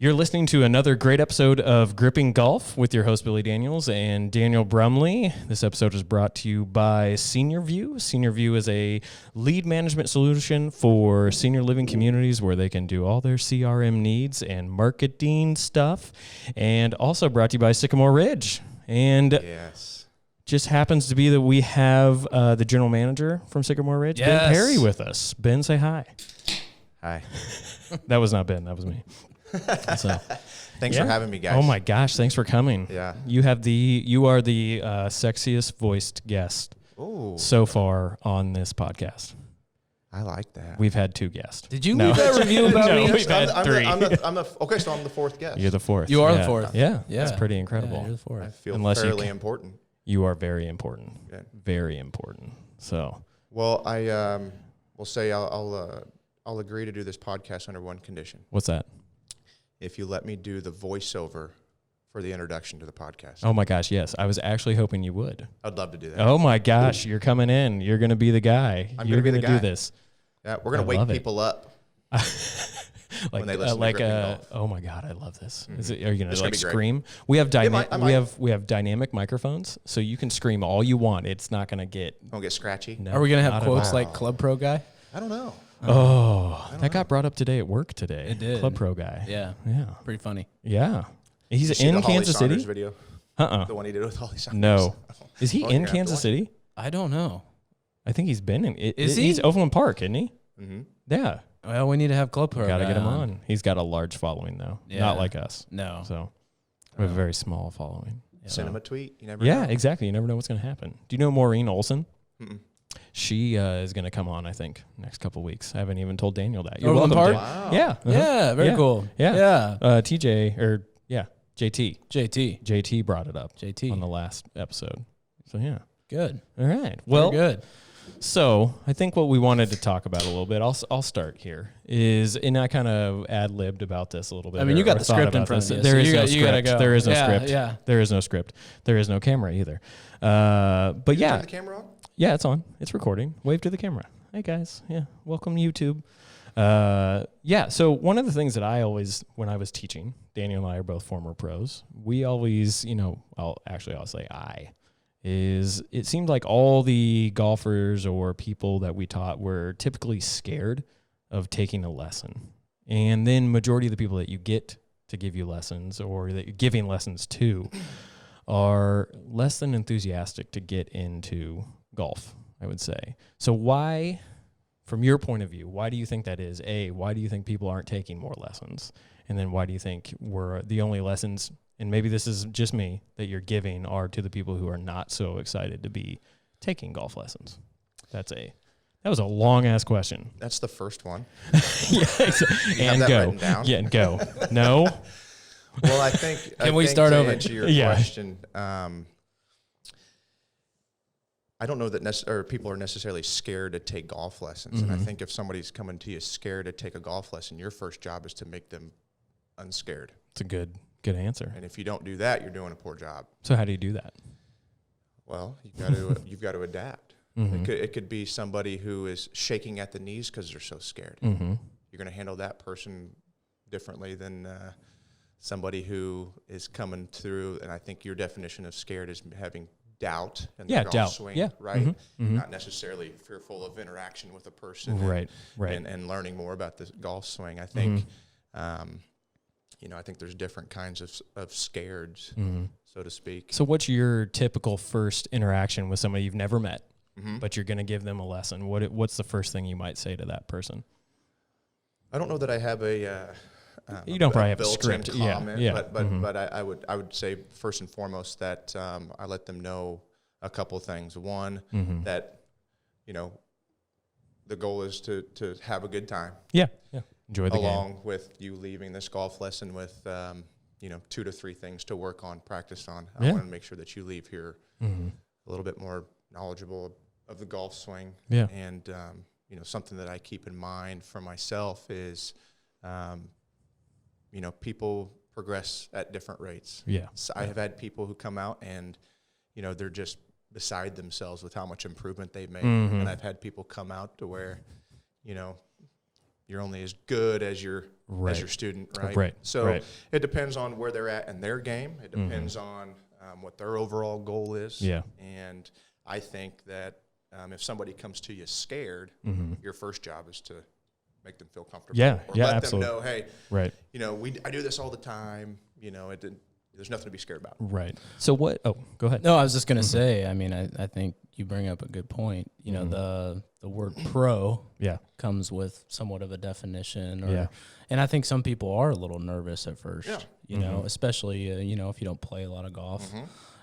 You're listening to another great episode of Gripping Golf with your host, Billy Daniels and Daniel Brumley. This episode is brought to you by Senior View. Senior View is a lead management solution for senior living communities where they can do all their CRM needs and marketing stuff. And also brought to you by Sycamore Ridge. And yes, just happens to be that we have the general manager from Sycamore Ridge, Yes. Ben Perry, with us. Ben, say hi. Hi. That was not Ben. That was me. So, Thanks for having me, guys. Oh my gosh, thanks for coming. Yeah. You are the sexiest voiced guest so far on this podcast. I like that. We've had 2 guests. Did you leave that review about me? We've had 3. Okay, so I'm the 4th guest. You're the 4th. You are the 4th. Yeah, that's pretty incredible. Yeah, you're the 4th. I feel fairly important. You are very important. Good. Very important. So. Well, I will say I'll agree to do this podcast under one condition. What's that? If you let me do the voiceover for the introduction to the podcast. Oh my gosh, yes. I was actually hoping you would. I'd love to do that. Oh my gosh, you're coming in. You're going to be the guy. You're going to do this. Yeah, we're going to wake people up. When they listen to Gripping Golf. Oh my God, I love this. Are you going to It's gonna be scream? We have we have dynamic microphones, so you can scream all you want. It's not going to get. Don't get scratchy. No, Are we going to have not quotes at all. like Club Pro guy? I don't know. That got brought up today at work today. It did. Club Pro guy. Yeah. Yeah. Pretty funny. Yeah. He's You see in the Holly Kansas Saunders City. video? The one he did with Holly Saunders. No. Is he Oh, in yeah, Kansas City? I don't know. I think he's been in. Is he? He's Overland Park, isn't he? Mm-hmm. Yeah. Well, we need to have Club Pro Got to guy get him on. He's got a large following though. Yeah. Not like us. No. So we have a very small following. Cinema tweet. You never Yeah, know. exactly. You never know what's going to happen. Do you know Maureen Olson? Mm-mm. She is going to come on, I think, next couple of weeks. I haven't even told Daniel that. You're Overland welcome. Park? Dan. Wow. Yeah. Yeah, very Yeah. cool. Yeah. Yeah. JT. JT brought it up JT. on the last episode. So, yeah. Good. All right. Well, Very good. So I think what we wanted to talk about a little bit, I'll start here, and I kind of ad-libbed about this a little bit. I mean, you got or the thought script in about front this. of you. There so is you no got- you gotta script. go. There is no Yeah, script. Yeah. There is no script. There is no camera either. But Did you yeah. turn the camera on? Yeah, it's on. It's recording. Wave to the camera. Hey, guys. Yeah. Welcome, YouTube. Yeah. So one of the things that I always, when I was teaching, Daniel and I are both former pros, we always, I'll say it seemed like all the golfers or people that we taught were typically scared of taking a lesson. And then majority of the people that you get to give you lessons or that you're giving lessons to are less than enthusiastic to get into golf, I would say. So why, from your point of view, why do you think that is? Why do you think people aren't taking more lessons? And then why do you think we're the only lessons, and maybe this is just me, that you're giving are to the people who are not so excited to be taking golf lessons? That was a long ass question. That's the first one. Yes. You have that written down? Yeah, and go. No. Well, I think. Can we start to over? Answer your Yeah. question. I don't know that people are necessarily scared to take golf lessons, and I think if somebody's coming to you scared to take a golf lesson, your first job is to make them unscared. It's a good answer. And if you don't do that, you're doing a poor job. So how do you do that? Well, you've got to adapt. It could be somebody who is shaking at the knees because they're so scared. Mm-hmm. You're going to handle that person differently than somebody who is coming through. And I think your definition of scared is having doubt in the golf doubt. swing, Yeah. right? Mm-hmm. Not necessarily fearful of interaction with a person, Right. and learning more about the golf swing. I think, I think there's different kinds of scareds, so to speak. So what's your typical first interaction with somebody you've never met, but you're going to give them a lesson? What's the first thing you might say to that person? I don't know that I have a You don't probably have a built-in script. comment, Yeah. but I would say first and foremost that I let them know a couple things. One, that the goal is to have a good time. Yeah. Enjoy the game. Along with you leaving this golf lesson with 2 to 3 things to work on, practice on. I want to make sure that you leave here a little bit more knowledgeable of the golf swing. Yeah. And something that I keep in mind for myself is people progress at different rates. Yeah. So I have had people who come out and they're just beside themselves with how much improvement they've made. And I've had people come out to where you're only as good as your student, right? Right. So it depends on where they're at in their game. It depends on what their overall goal is. Yeah. And I think that if somebody comes to you scared, your first job is to make them feel comfortable. Yeah. Or Yeah. let Absolutely. them know, hey, Right. you know, I do this all the time. You know, there's nothing to be scared about. Right. So what? Oh, go ahead. No, I was just gonna say. I mean, I think you bring up a good point. You know, the word pro comes with somewhat of a definition, and I think some people are a little nervous at first. Yeah. You know, especially you know, if you don't play a lot of golf.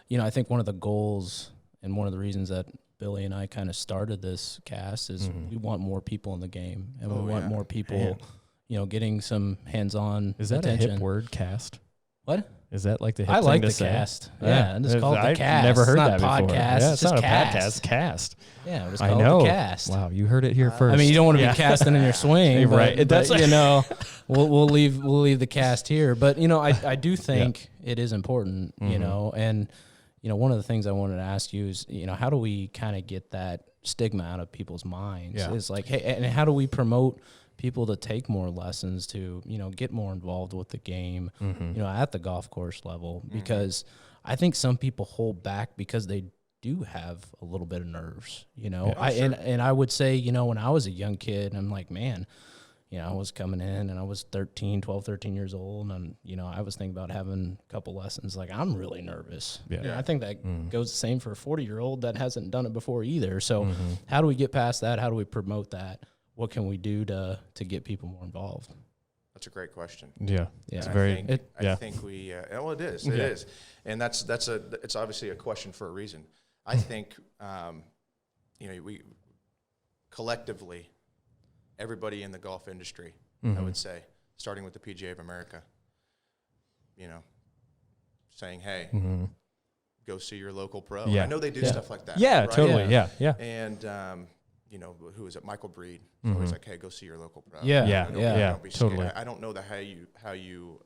You know, I think one of the goals and one of the reasons that Billy and I kind of started this cast is we want more people in the game, and we want more people, you know, getting some hands-on. Is that attention. a hip word, cast? What? Is that like the hip I thing like to the say? cast. Yeah, and it's called the I've cast. never heard it's that not before. podcast. Yeah, it's it's not just a cast. podcast. Cast. Yeah, it's I called know. the cast. Wow, you heard it here first. I mean, you don't want to be casting in your swing, Right. But, That's you know, we'll leave the cast here. But you know, I do think it is important. You know, and you know, one of the things I wanted to ask you is, you know, how do we kind of get that stigma out of people's minds? Yeah. It's like, hey, and how do we promote people to take more lessons, to, you know, get more involved with the game, you know, at the golf course level? Because I think some people hold back because they do have a little bit of nerves, you know. And I would say, you know, when I was a young kid, I'm like, man, you know, I was coming in and I was 12, 13 years old, and, you know, I was thinking about having a couple lessons. Like, I'm really nervous. Yeah. And I think that goes the same for a 40-year-old that hasn't done it before either. So how do we get past that? How do we promote that? What can we do to get people more involved? That's a great question. Yeah. Yeah. It's And very. I think we. Well, it is. It is, and it's obviously a question for a reason. I think, you know, we collectively, everybody in the golf industry, I would say, starting with the PGA of America, you know, saying, hey, go see your local pro. Yeah. I know they do stuff like that. Yeah, right? totally. Yeah. And you know, who is it? Michael Breed. Always like, hey, go see your local pro. Yeah. Don't be scared. Totally. I don't know how you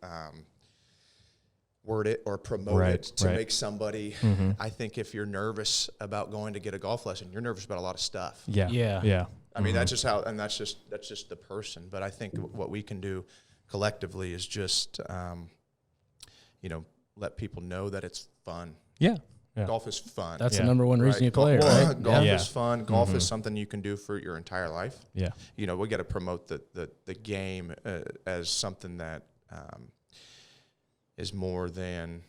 word it or promote it to make somebody. I think if you're nervous about going to get a golf lesson, you're nervous about a lot of stuff. Yeah. I mean, that's just how, and that's just the person. But I think what we can do collectively is just, you know, let people know that it's fun. Yeah. Golf is fun. That's the number one reason you play, right? Golf is fun. Golf is something you can do for your entire life. Yeah. You know, we got to promote the game as something that is more than,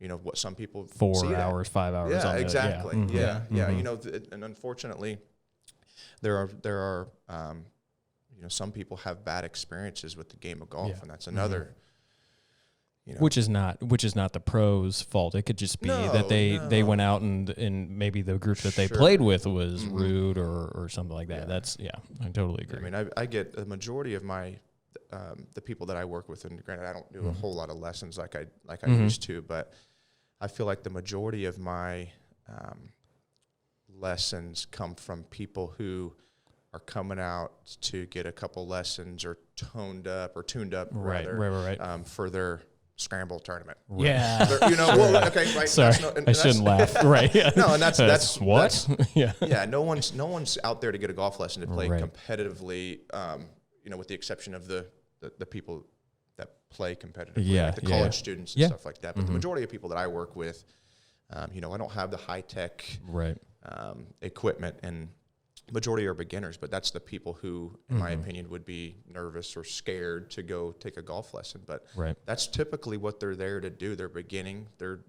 you know, what some people 4 hours, 5 hours. Yeah, on exactly. Yeah. You know, and unfortunately, there are you know, some people have bad experiences with the game of golf, and that's another. You know. Which is not the pros' fault. It could just be that they went out and maybe the group that they played with was rude or something like that. Yeah. That's I totally agree. I mean, I get the majority of my the people that I work with, and granted, I don't do a whole lot of lessons like I used to, but I feel like the majority of my lessons come from people who are coming out to get a couple lessons or tuned up rather, for their scramble tournament. Yeah. You know, well, okay, right. Sorry, I shouldn't laugh. Right. Yeah. No, and that's what? Yeah. No one's out there to get a golf lesson to play competitively. You know, with the exception of the people that play competitively, like the college students and stuff like that. But the majority of people that I work with, you know, I don't have the high tech equipment, and majority are beginners, but that's the people who, in my opinion, would be nervous or scared to go take a golf lesson. But that's typically what they're there to do. They're beginning. They're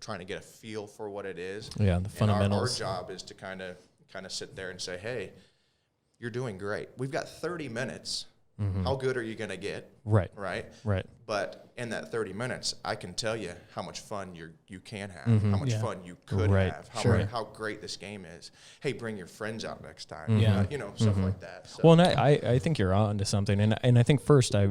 trying to get a feel for what it is. Yeah, the fundamentals. And our job is to kind of sit there and say, hey, you're doing great. We've got 30 minutes. How good are you going to get? Right. But in that 30 minutes, I can tell you how much fun you can have, how much fun you could have, how great this game is. Hey, bring your friends out next time. You know, stuff like that. So. Well, and I think you're on to something. And I think first I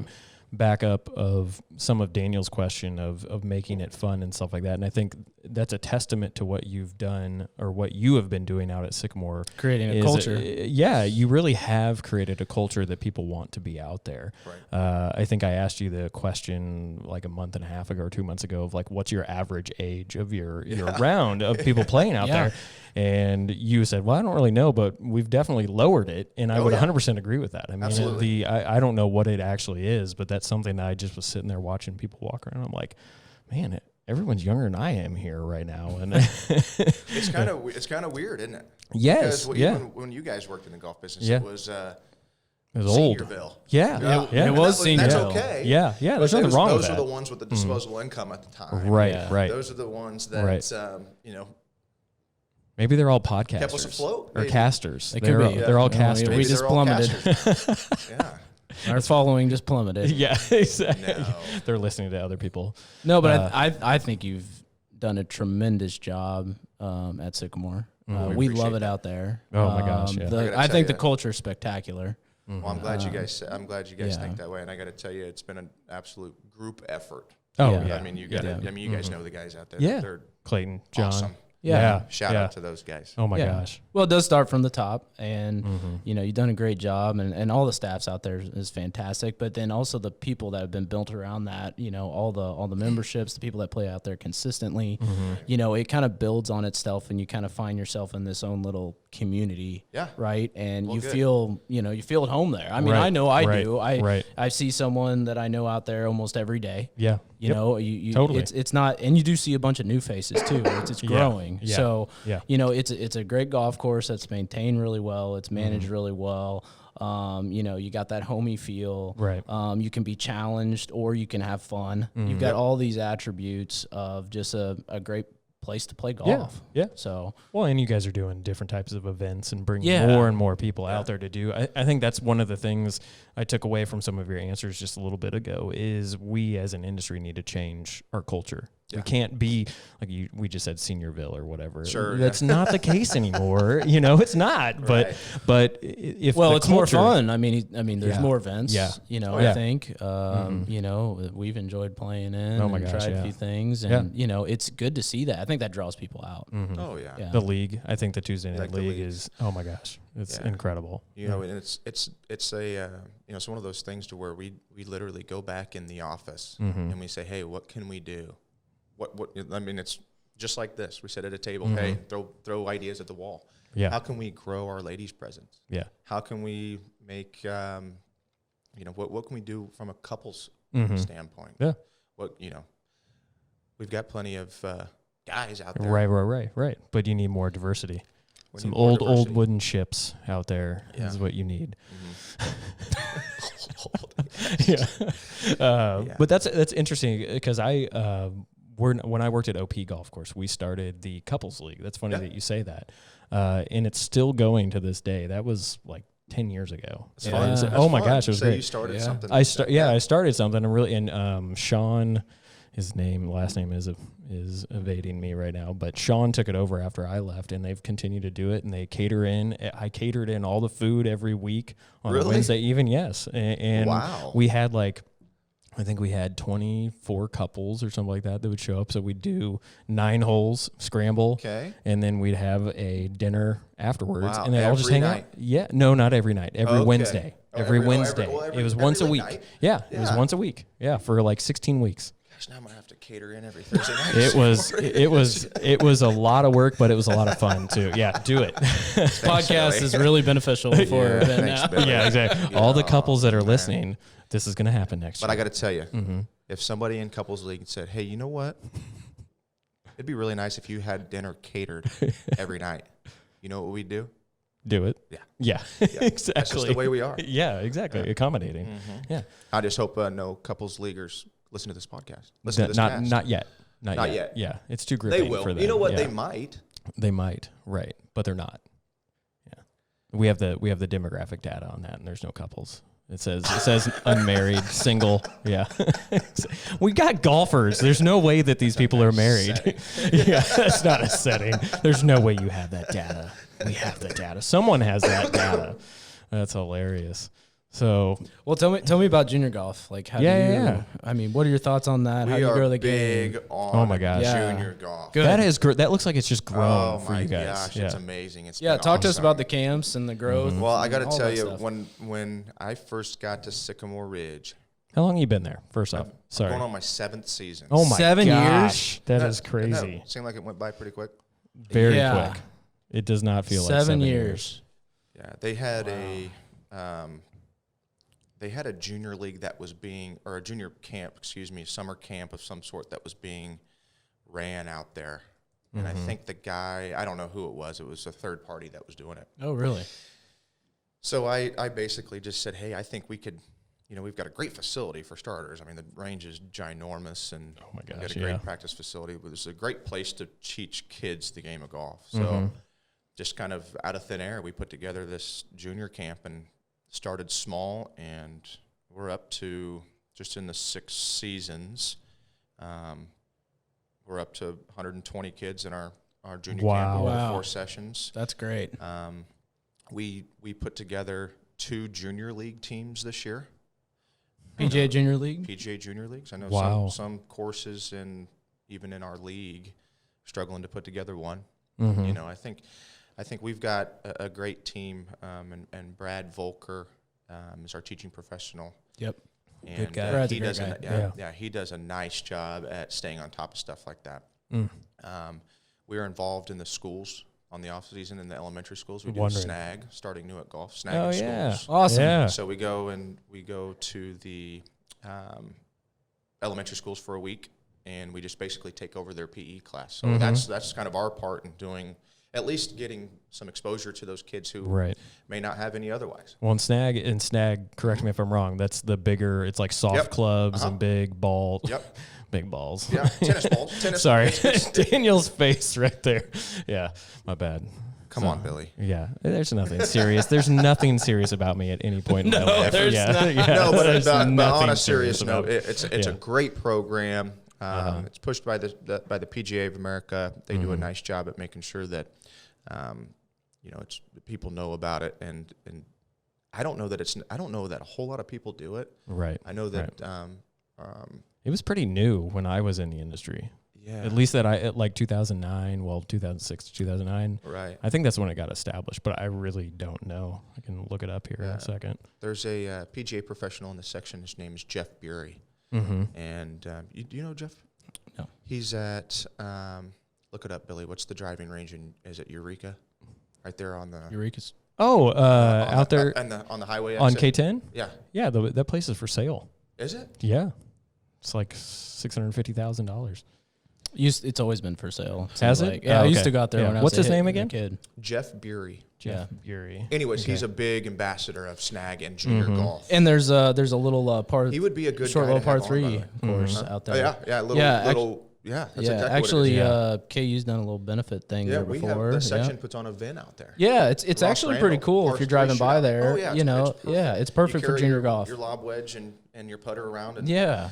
back up of some of Daniel's question of making it fun and stuff like that. And I think that's a testament to what you've done or what you have been doing out at Sycamore. Creating a culture. You really have created a culture that people want to be out there. Right. I think I asked you the question like a month and a half ago or 2 months ago of like, what's your average age of your round of people playing out there? And you said, well, I don't really know, but we've definitely lowered it. And I would 100% agree with that. I mean, absolutely. I don't know what it actually is, but that's something that I just was sitting there watching people walk around. I'm like, man, everyone's younger than I am here right now. And it's kind of weird, isn't it? Yes. Because when you guys worked in the golf business, it was Seniorville. Old. Yeah. It was Seniorville. That's okay. Yeah. There's nothing wrong with that. Those are the ones with the disposable income at the time. Right. Those are the ones that, maybe they're all podcasters. Kept us afloat. Or casters. They're all casters. We just plummeted. Yeah. Our following just plummeted. Yeah, exactly. No. They're listening to other people. No, but I think you've done a tremendous job at Sycamore. We love it out there. Oh my gosh! Yeah. I think the culture is spectacular. Well, I'm glad you guys think that way, and I got to tell you, it's been an absolute group effort. Oh yeah. I mean, you guys know the guys out there. Yeah. They're Clayton, John. Awesome. Yeah. Shout out to those guys. Oh my gosh. Well, it does start from the top, and you've done a great job, and all the staffs out there is fantastic. But then also the people that have been built around that, all the memberships, the people that play out there consistently, it kind of builds on itself, and you kind of find yourself in this own little community. Yeah. Right. And you feel at home there. I mean, I know I do. I see someone that I know out there almost every day. Yeah. You totally. It's not, and you do see a bunch of new faces too. It's growing. Yeah. So, it's a great golf course that's maintained really well. It's managed really well. You got that homey feel. Right. You can be challenged or you can have fun. You've got all these attributes of just a great place to play golf. Yeah. So, well, and you guys are doing different types of events and bringing more and more people out there to do. I think that's one of the things I took away from some of your answers just a little bit ago is we as an industry need to change our culture. Yeah. We can't be like we just said Seniorville or whatever. Sure. That's not the case anymore. It's not. Right. But if it's more fun. I mean, there's more events. Yeah. I think we've enjoyed playing in. Oh my gosh, tried a few things, and it's good to see that. I think that draws people out. Oh yeah. The league. I think the Tuesday night league is. Oh my gosh, it's incredible. And it's one of those things to where we literally go back in the office and we say, hey, what can we do? I mean, it's just like this. We sit at a table, hey, throw ideas at the wall. Yeah. How can we grow our ladies' presence? Yeah. How can we make, what can we do from a couples standpoint? Yeah. We've got plenty of guys out there. Right. But you need more diversity. Some old wooden ships out there is what you need. But that's interesting because when I worked at OP Golf Course, we started the couples league. That's funny that you say that, and it's still going to this day. That was like 10 years ago. Oh my gosh, it was great. You started something. I started something. And Sean. His last name is evading me right now, but Sean took it over after I left, and they've continued to do it. And they cater in. I catered in all the food every week on a Wednesday, even and wow. We had I think we had 24 couples or something like that would show up. So we'd do 9 holes, scramble, and then we'd have a dinner afterwards, and they all just hang out. Yeah, no, not every night. Every Wednesday. Every Wednesday. It was once a week. Night? Yeah, it was once a week. Yeah, for like 16 weeks. Now I'm gonna have to cater in every Thursday night. It was a lot of work, but it was a lot of fun too. Yeah, do it. This podcast is really beneficial for it now. Yeah, exactly. All the couples that are listening, this is gonna happen next year. But I got to tell you, if somebody in couples league said, "Hey, you know what? It'd be really nice if you had dinner catered every night." You know what we'd do? Do it. Yeah. Exactly. That's just the way we are. Yeah, exactly. Accommodating. Yeah. I just hope no couples leaguers listen to this podcast. Listen to this not cast. Not yet. Yeah, it's too gripping. They will. For them. You know what? Yeah. They might. They might. Right, but they're not. Yeah, we have the demographic data on that, and there's no couples. It says unmarried, single. Yeah, we got golfers. There's no way that these people are married. Yeah, that's not a setting. There's no way you have that data. We have the data. Someone has that data. That's hilarious. So, well, tell me about junior golf. Like, how do you? I mean, what are your thoughts on that? How do you grow the game? Big on oh my gosh, junior golf. Good. That is that looks like it's just grown for you guys. Gosh, it's amazing. It's talk awesome. to us about the camps and the growth. Well, I got to tell you, when I first got to Sycamore Ridge. How long have you been there? First off, sorry, I'm going on my 7th season. Oh my 7 gosh, years? that is crazy. Seemed like it went by pretty quick. Very quick. It does not feel like 7 years. Yeah, they had a junior league that was or a junior camp, summer camp of some sort that was being ran out there. And I think the guy, I don't know who it was a third party that was doing it. Oh, really? So I basically just said, hey, I think we could, we've got a great facility for starters. I mean, the range is ginormous, and we've got a great practice facility. It was a great place to teach kids the game of golf. So just kind of out of thin air, we put together this junior camp and started small, and we're up to, just in the 6 seasons, we're up to 120 kids in our junior camp over 4 sessions. That's great. We put together 2 junior league teams this year. PGA Junior League? PGA Junior Leagues. I know some courses even in our league struggling to put together one. I think we've got a great team, and Brad Volker is our teaching professional. Yep. And good guy. He does a nice job at staying on top of stuff like that. We are involved in the schools on the off season in the elementary schools. We do snag, starting new at golf, snag in schools. Awesome. Yeah. So we go to the elementary schools for a week, and we just basically take over their PE class. So that's kind of our part in doing, at least getting some exposure to those kids who may not have any otherwise. Well, snag, correct me if I'm wrong, that's the bigger, it's like soft clubs and big ball. Yep. Big balls. Yeah, tennis balls. Sorry. Daniel's face right there. Yeah, my bad. Come on, Billy. Yeah, there's nothing serious. There's nothing serious about me at any point in my life. There's not. No, but on a serious note, it's a great program. It's pushed by the PGA of America. They do a nice job at making sure that people know about it, and I don't know that a whole lot of people do it. Right. I know that it was pretty new when I was in the industry. Yeah. At least at like 2009, 2006 to 2009. Right. I think that's when it got established, but I really don't know. I can look it up here in a second. There's a PGA professional in the section. His name is Jeff Bury. And do you know Jeff? No. He's at, look it up, Billy. What's the driving range? Is it Eureka? Right there on the... Eureka's. Oh, out there... on the highway on exit? K10? Yeah. Yeah, that place is for sale. Is it? Yeah. It's like $650,000. It's always been for sale. Has it? Yeah, I used to go out there when I was What's his name again? Kid. Jeff Bury. Jeff Bury. Anyways, he's a big ambassador of snag and junior golf. And there's a little part. He would be a good short guy little to par have 3 on, course out there. That's exactly actually, what it is. KU's done a little benefit thing there before. We have the section puts on a event out there. Yeah, it's actually pretty cool if you're driving by there. Oh, yeah, it's perfect for junior golf. Your lob wedge and your putter around. And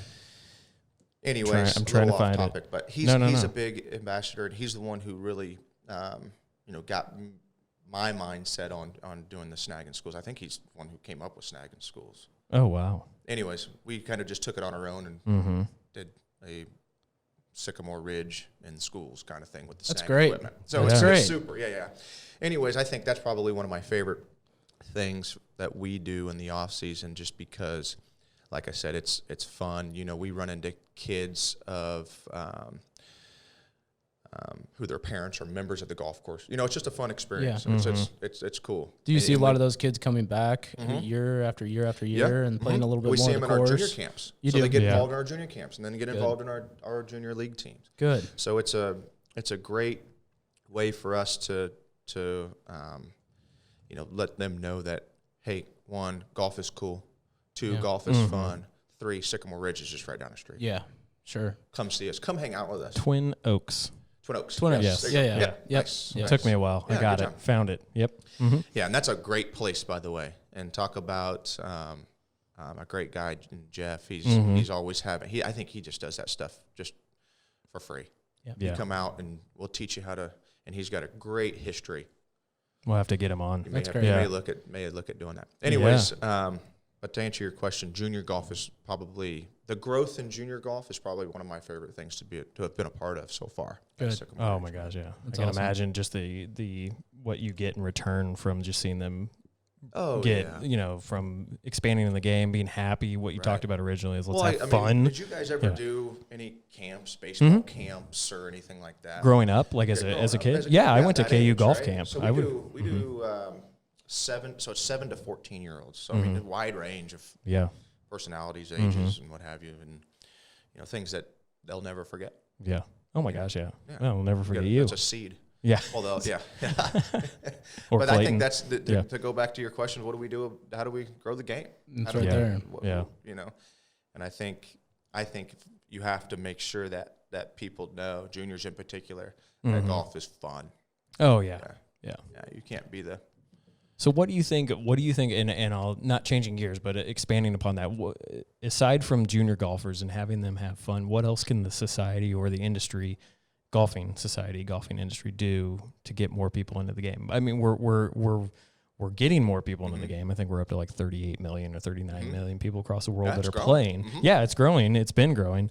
Anyways, I'm trying to find topic, it. But he's a big ambassador, and he's the one who really, got my mindset on doing the snag in schools. I think he's the one who came up with snag in schools. Oh, wow. Anyways, we kind of just took it on our own and did a Sycamore Ridge in schools kind of thing with the snag equipment. So it's super. Yeah. Anyways, I think that's probably one of my favorite things that we do in the off season, just because, like I said, it's fun. We run into kids of who their parents are members of the golf course. It's just a fun experience. Yeah. It's cool. Do you see a lot of those kids coming back year after year after year and playing a little bit more? We see them in our junior camps. They get involved in our junior camps and then get involved in our junior league teams. Good. So it's a great way for us to let them know that, hey, 1, golf is cool. 2, golf is fun. 3, Sycamore Ridge is just right down the street. Yeah, sure. Come see us. Come hang out with us. Twin Oaks. Yes. Yeah. Nice. It took me a while. I got it. Found it. Yep. Yeah, and that's a great place, by the way. And talk about a great guy, Jeff. He's always having. I think he just does that stuff just for free. Yeah. You come out and we'll teach you how to. And he's got a great history. We'll have to get him on. That's great. You may look at doing that. Anyways, but to answer your question, junior golf is probably the growth in junior golf is probably one of my favorite things to have been a part of so far. Good. Oh my gosh, yeah. I can imagine just the what you get in return from just seeing them get, from expanding in the game, being happy. What you talked about originally is let's have fun. Did you guys ever do any camps, baseball camps or anything like that? Growing up, like as a kid? I went to KU golf camp. So we do 7 to 14-year-olds. So I mean, a wide range of personalities, ages, and what have you, and things that they'll never forget. Yeah. Oh my gosh. Yeah. I'll never forget you. It's a seed. Yeah. Although, yeah. Or but Clayton. I think that's to go back to your question. What do we do? How do we grow the game? That's right there. And I think you have to make sure that people know, juniors in particular, that golf is fun. Oh yeah. You can't be the. So what do you think? And I'll not changing gears, but expanding upon that. Aside from junior golfers and having them have fun, what else can the society or the industry? Golfing industry do to get more people into the game? I mean, we're getting more people into the game. I think we're up to like 38 million or 39 million people across the world that are playing. Yeah, it's growing. It's been growing.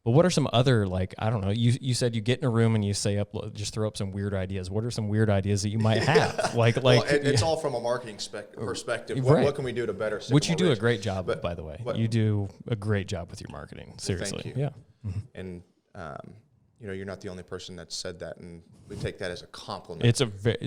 But what are some other, like, I don't know, you said you get in a room and you just throw up some weird ideas. What are some weird ideas that you might have? It's all from a marketing perspective. What can we do to better Sycamore Which you do Ridge? a great job, by the way. You do a great job with your marketing. Seriously. Thank you. Yeah. And you're not the only person that said that, and we take that as a compliment. It's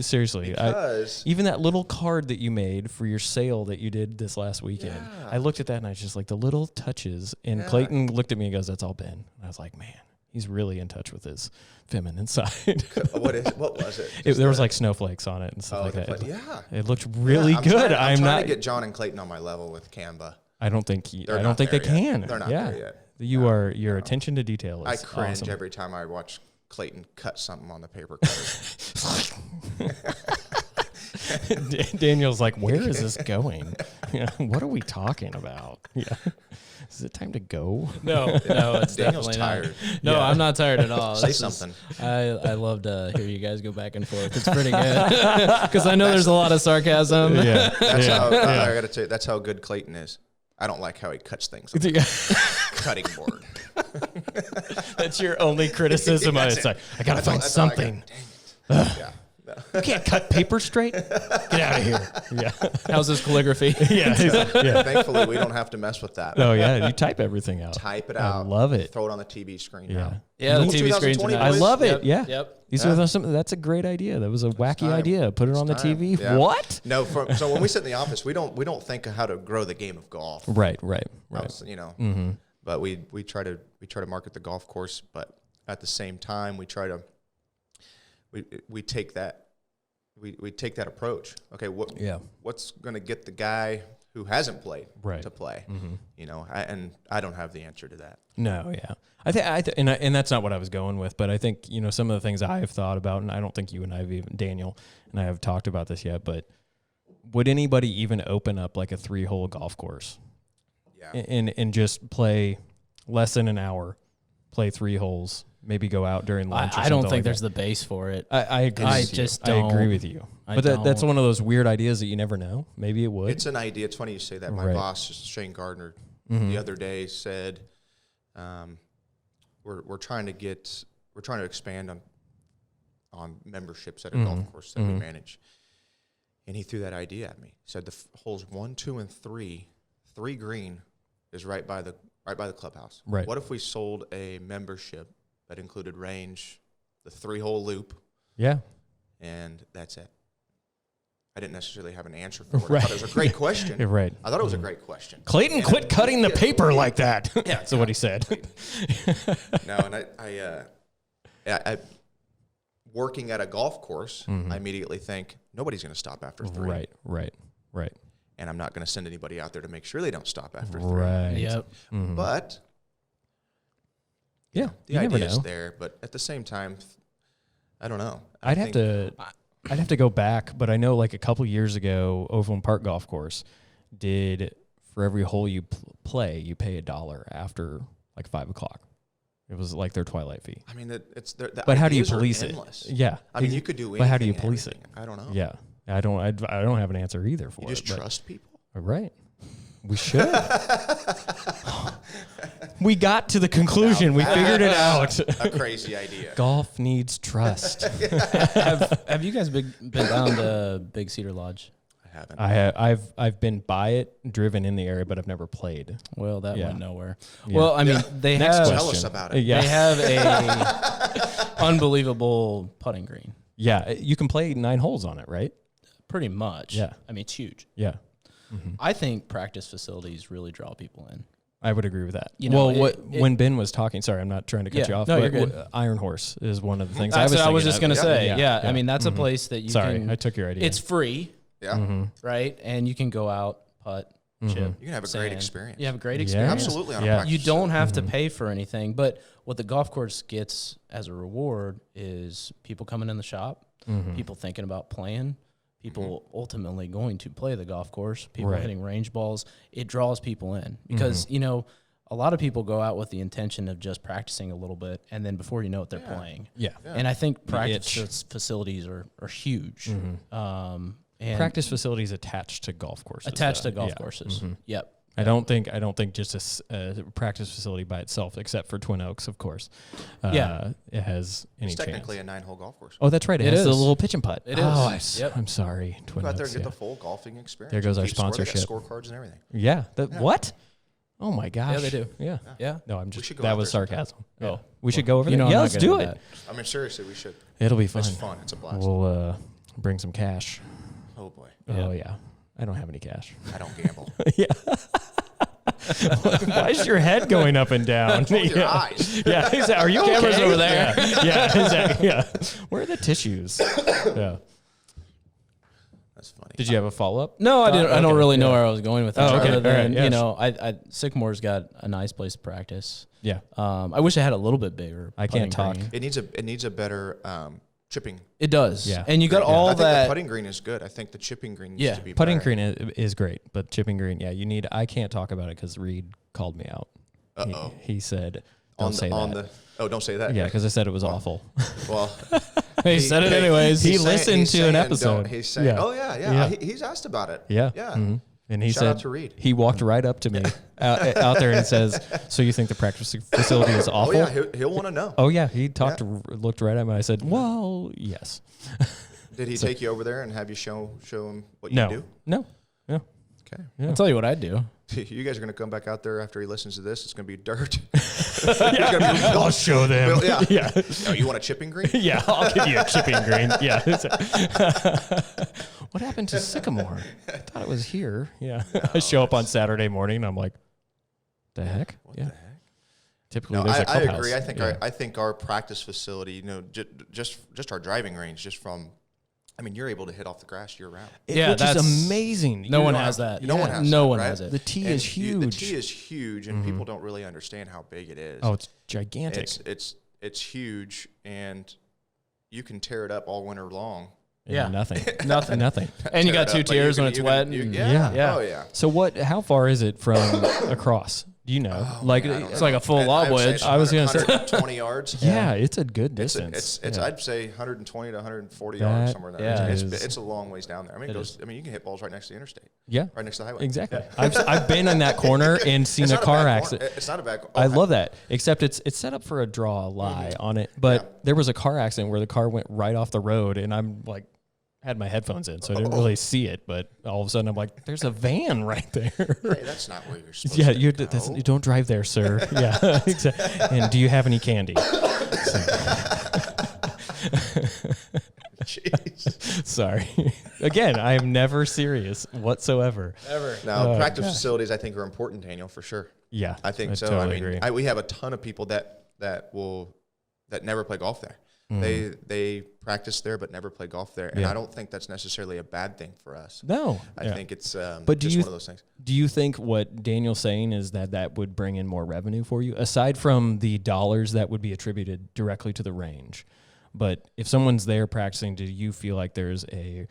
seriously, because even that little card that you made for your sale that you did this last weekend, I looked at that and I was just like, the little touches. And Clayton looked at me and goes, "That's all Ben." And I was like, man, he's really in touch with his feminine side. What was it? There was like snowflakes on it and stuff like that. It looked really I'm good. I'm trying to get John and Clayton on my level with Canva. I don't think they can. They're not there yet. Your attention to detail is I cringe awesome. every time I watch Clayton cut something on the paper cutter. Daniel's like, where is this going? What are we talking about? Yeah. Is it time to go? No, it's Daniel's definitely tired. Not. No, I'm not tired at all. Say something. I love to hear you guys go back and forth. It's pretty good because I know there's a lot of sarcasm. Yeah, that's how I got to tell you. That's how good Clayton is. I don't like how he cuts things on the cutting board. That's your only criticism. It's like, I got to find something. You can't cut paper straight? Get out of here. Yeah. How's his calligraphy? Yeah. Thankfully, we don't have to mess with that. Oh, yeah. You type everything out. Type it out. I love it. Throw it on the TV screen now. Yeah, the TV screen tonight. I love it. Yeah. Yep. That's a great idea. That was a wacky idea. Put it on the TV. Yeah. What? No. So when we sit in the office, we don't think of how to grow the game of golf. Right. But we try to market the golf course, but at the same time, we take that approach. Okay, what's going to get the guy who hasn't played to play? And I don't have the answer to that. No, yeah. And that's not what I was going with, but I think, some of the things I have thought about, and I don't think you and Daniel and I have talked about this yet, but would anybody even open up like a 3-hole golf course? Yeah. And just play less than an hour, play 3 holes, maybe go out during lunch. I don't think there's the base for it. I agree. I agree with you. But that's one of those weird ideas that you never know. Maybe it would. It's an idea. It's funny you say that. My boss, Shane Gardner, the other day said, we're trying to expand on memberships at a golf course that we manage. And he threw that idea at me. He said the holes 1, 2, and 3 green is right by the clubhouse. Right. What if we sold a membership that included range, the 3-hole loop? Yeah. And that's it. I didn't necessarily have an answer for it. I thought it was a great question. You're right. I thought it was a great question. Clayton, quit cutting the paper like that. Yeah, that's what he said. No, and I working at a golf course, I immediately think nobody's going to stop after 3. Right. And I'm not going to send anybody out there to make sure they don't stop after 3. Right. Yep. But the idea is there. But at the same time, I don't know. I'd have to go back, but I know like a couple years ago, Overland Park Golf Course did for every hole you play, you pay $1 after like 5 o'clock. It was like their twilight fee. I mean, but how do you police it? Yeah. I mean, you could do anything. But how do you police it? I don't know. Yeah. I don't have an answer either for it. You just trust people? Right. We should. We got to the conclusion. We figured it out. A crazy idea. Golf needs trust. Have you guys been down to Big Cedar Lodge? I haven't. I've been by it, driven in the area, but I've never played. Well, that went nowhere. Yeah. Well, I mean, they have Tell us about it. Yeah. They have a unbelievable putting green. Yeah, you can play 9 holes on it, right? Pretty much. Yeah. I mean, it's huge. Yeah. I think practice facilities really draw people in. I would agree with that. You know, when Ben was talking, sorry, I'm not trying to cut you off. No, but you're good. Iron Horse is one of the things That's what I was just going to say. Yeah, Yeah. I mean, that's a place that you Sorry, can. I took your idea. It's free, Yeah. right? And you can go out, putt, chip. You can have a great sand. experience. You have a great Yeah. experience. Absolutely. On a Yeah. practice You don't facility. have to pay for anything. But what the golf course gets as a reward is people coming in the shop, people thinking about playing, people ultimately going to play the golf course, people hitting range balls. It draws people in because, you know, a lot of people go out with the intention of just practicing a little bit, and then before you know it, they're playing. Yeah. And I think practice facilities are huge. And Practice facilities attached to golf courses. attached to golf courses. Yep. I don't think just a practice facility by itself, except for Twin Oaks, of course. It has any It's technically chance. a 9-hole golf course. Oh, that's right. It has is. the little pitch and putt. It Oh, is. Yep. I'm sorry, Twin Go out there Oaks. and get the full golfing experience. There goes our Keep score. They got sponsorship. scorecards and everything. Yeah. What? Oh my gosh. Yeah, they do. Yeah. Yeah. No, I'm We just should go that out was there sometime. sarcasm. Yeah. We should go over You there. know, Yeah, I'm let's not do gonna it. that. I mean, seriously, we should. It'll be fun. It's fun. It's a blast. We'll bring some cash. Oh, boy. Oh yeah. I don't have any cash. I don't gamble. Yeah. Why is your head going up and down? With your eyes. Yeah, exactly. Are you Camera's okay? over there. Yeah, exactly. Yeah. Where are the tissues? Yeah. That's funny. Did you have a follow up? No, I didn't. I don't Okay, really know yeah. where I was going with that. Oh, okay. Other All right, than, yeah, you know, I Sycamore's got a nice place to practice. Yeah. I wish I had a little bit bigger. I can't putting talk. green. It needs a better chipping. It does. Yeah. And you got green. all I think that. the putting green is good. I think the chipping green needs Yeah. to be Putting better. green is great, but chipping green, yeah, you need. I can't talk about it because Reed called me out. Uh-oh. He said, "Don't say that." Don't say that. Yeah, because I said it was awful. Well, He said it anyways. He he's saying- listened he's to an saying episode. He's saying, Yeah. "Oh yeah. Yeah. He's asked about it. Yeah. Yeah. Mhm. And he Shout said, out to Reed. he walked right up to me out there and says, "So you think the practice facility is Oh awful?" yeah. He'll want to know. Oh yeah, he looked right at me. I said, "Well, yes." Did he take you over there and have you show him what No, you do? no, no. Okay. Yeah. I'll tell you what I'd do. You guys are gonna come back out there after he listens to this. It's gonna be dirt. I'll show them. Yeah. Yeah. Oh, you want a chipping green? Yeah, I'll give you a chipping green. Yeah. What happened to Sycamore? I thought it was here. Yeah. I show up on Saturday morning and I'm like, the heck? What the heck? Typically, No, there's a I clubhouse. agree. I think Yeah. I think our practice facility, just our driving range, just from, I mean, you're able to hit off the grass year round. Which is that's amazing. No You one know, has that. No one has No that, one right? has it. The tee And is huge. The tee is huge, and people don't really understand how big it is. Oh, it's gigantic. It's huge, and you can tear it up all winter long. Yeah. Nothing. Nothing. Nothing. And you Tear got it two up, but tiers you when can- it's wet. Yeah. Yeah. Oh yeah. So how far is it from across? Do you know? Oh, like, man, I don't It's know. like a full I lob would say wedge. it's I was gonna say- 120 yards. yeah, it's a good It's distance. I'd say 120 to 140 That yards somewhere in there. yeah, It's a long ways down there. I mean, It I mean, you can hit balls right next to the interstate, Yeah, right next to the highway. exactly. I've been in that corner and seen It's a not car bad accident. It's not a bad. I love that. Except it's set up for a draw lie on it. But there was a car accident where the car went right off the road, and I'm like, had my headphones in, so I didn't really see it. But all of a sudden, I'm like, there's a van right there. Hey, that's not where you're supposed Yeah, to you go. don't drive there, sir. Yeah, exactly. And do you have any candy? Jeez. Sorry. Again, I am never serious whatsoever. Ever. Now, practice facilities, I think, are important, Daniel, for sure. Yeah, I think so. Totally I mean, agree. we have a ton of people that never play golf there. They practice there but never play golf there, and Yeah. I don't think that's necessarily a bad thing for us. No, I think it's But do just you one of those things. Do you think what Daniel's saying is that would bring in more revenue for you, aside from the dollars that would be attributed directly to the range? But if someone's there practicing, do you feel like there's a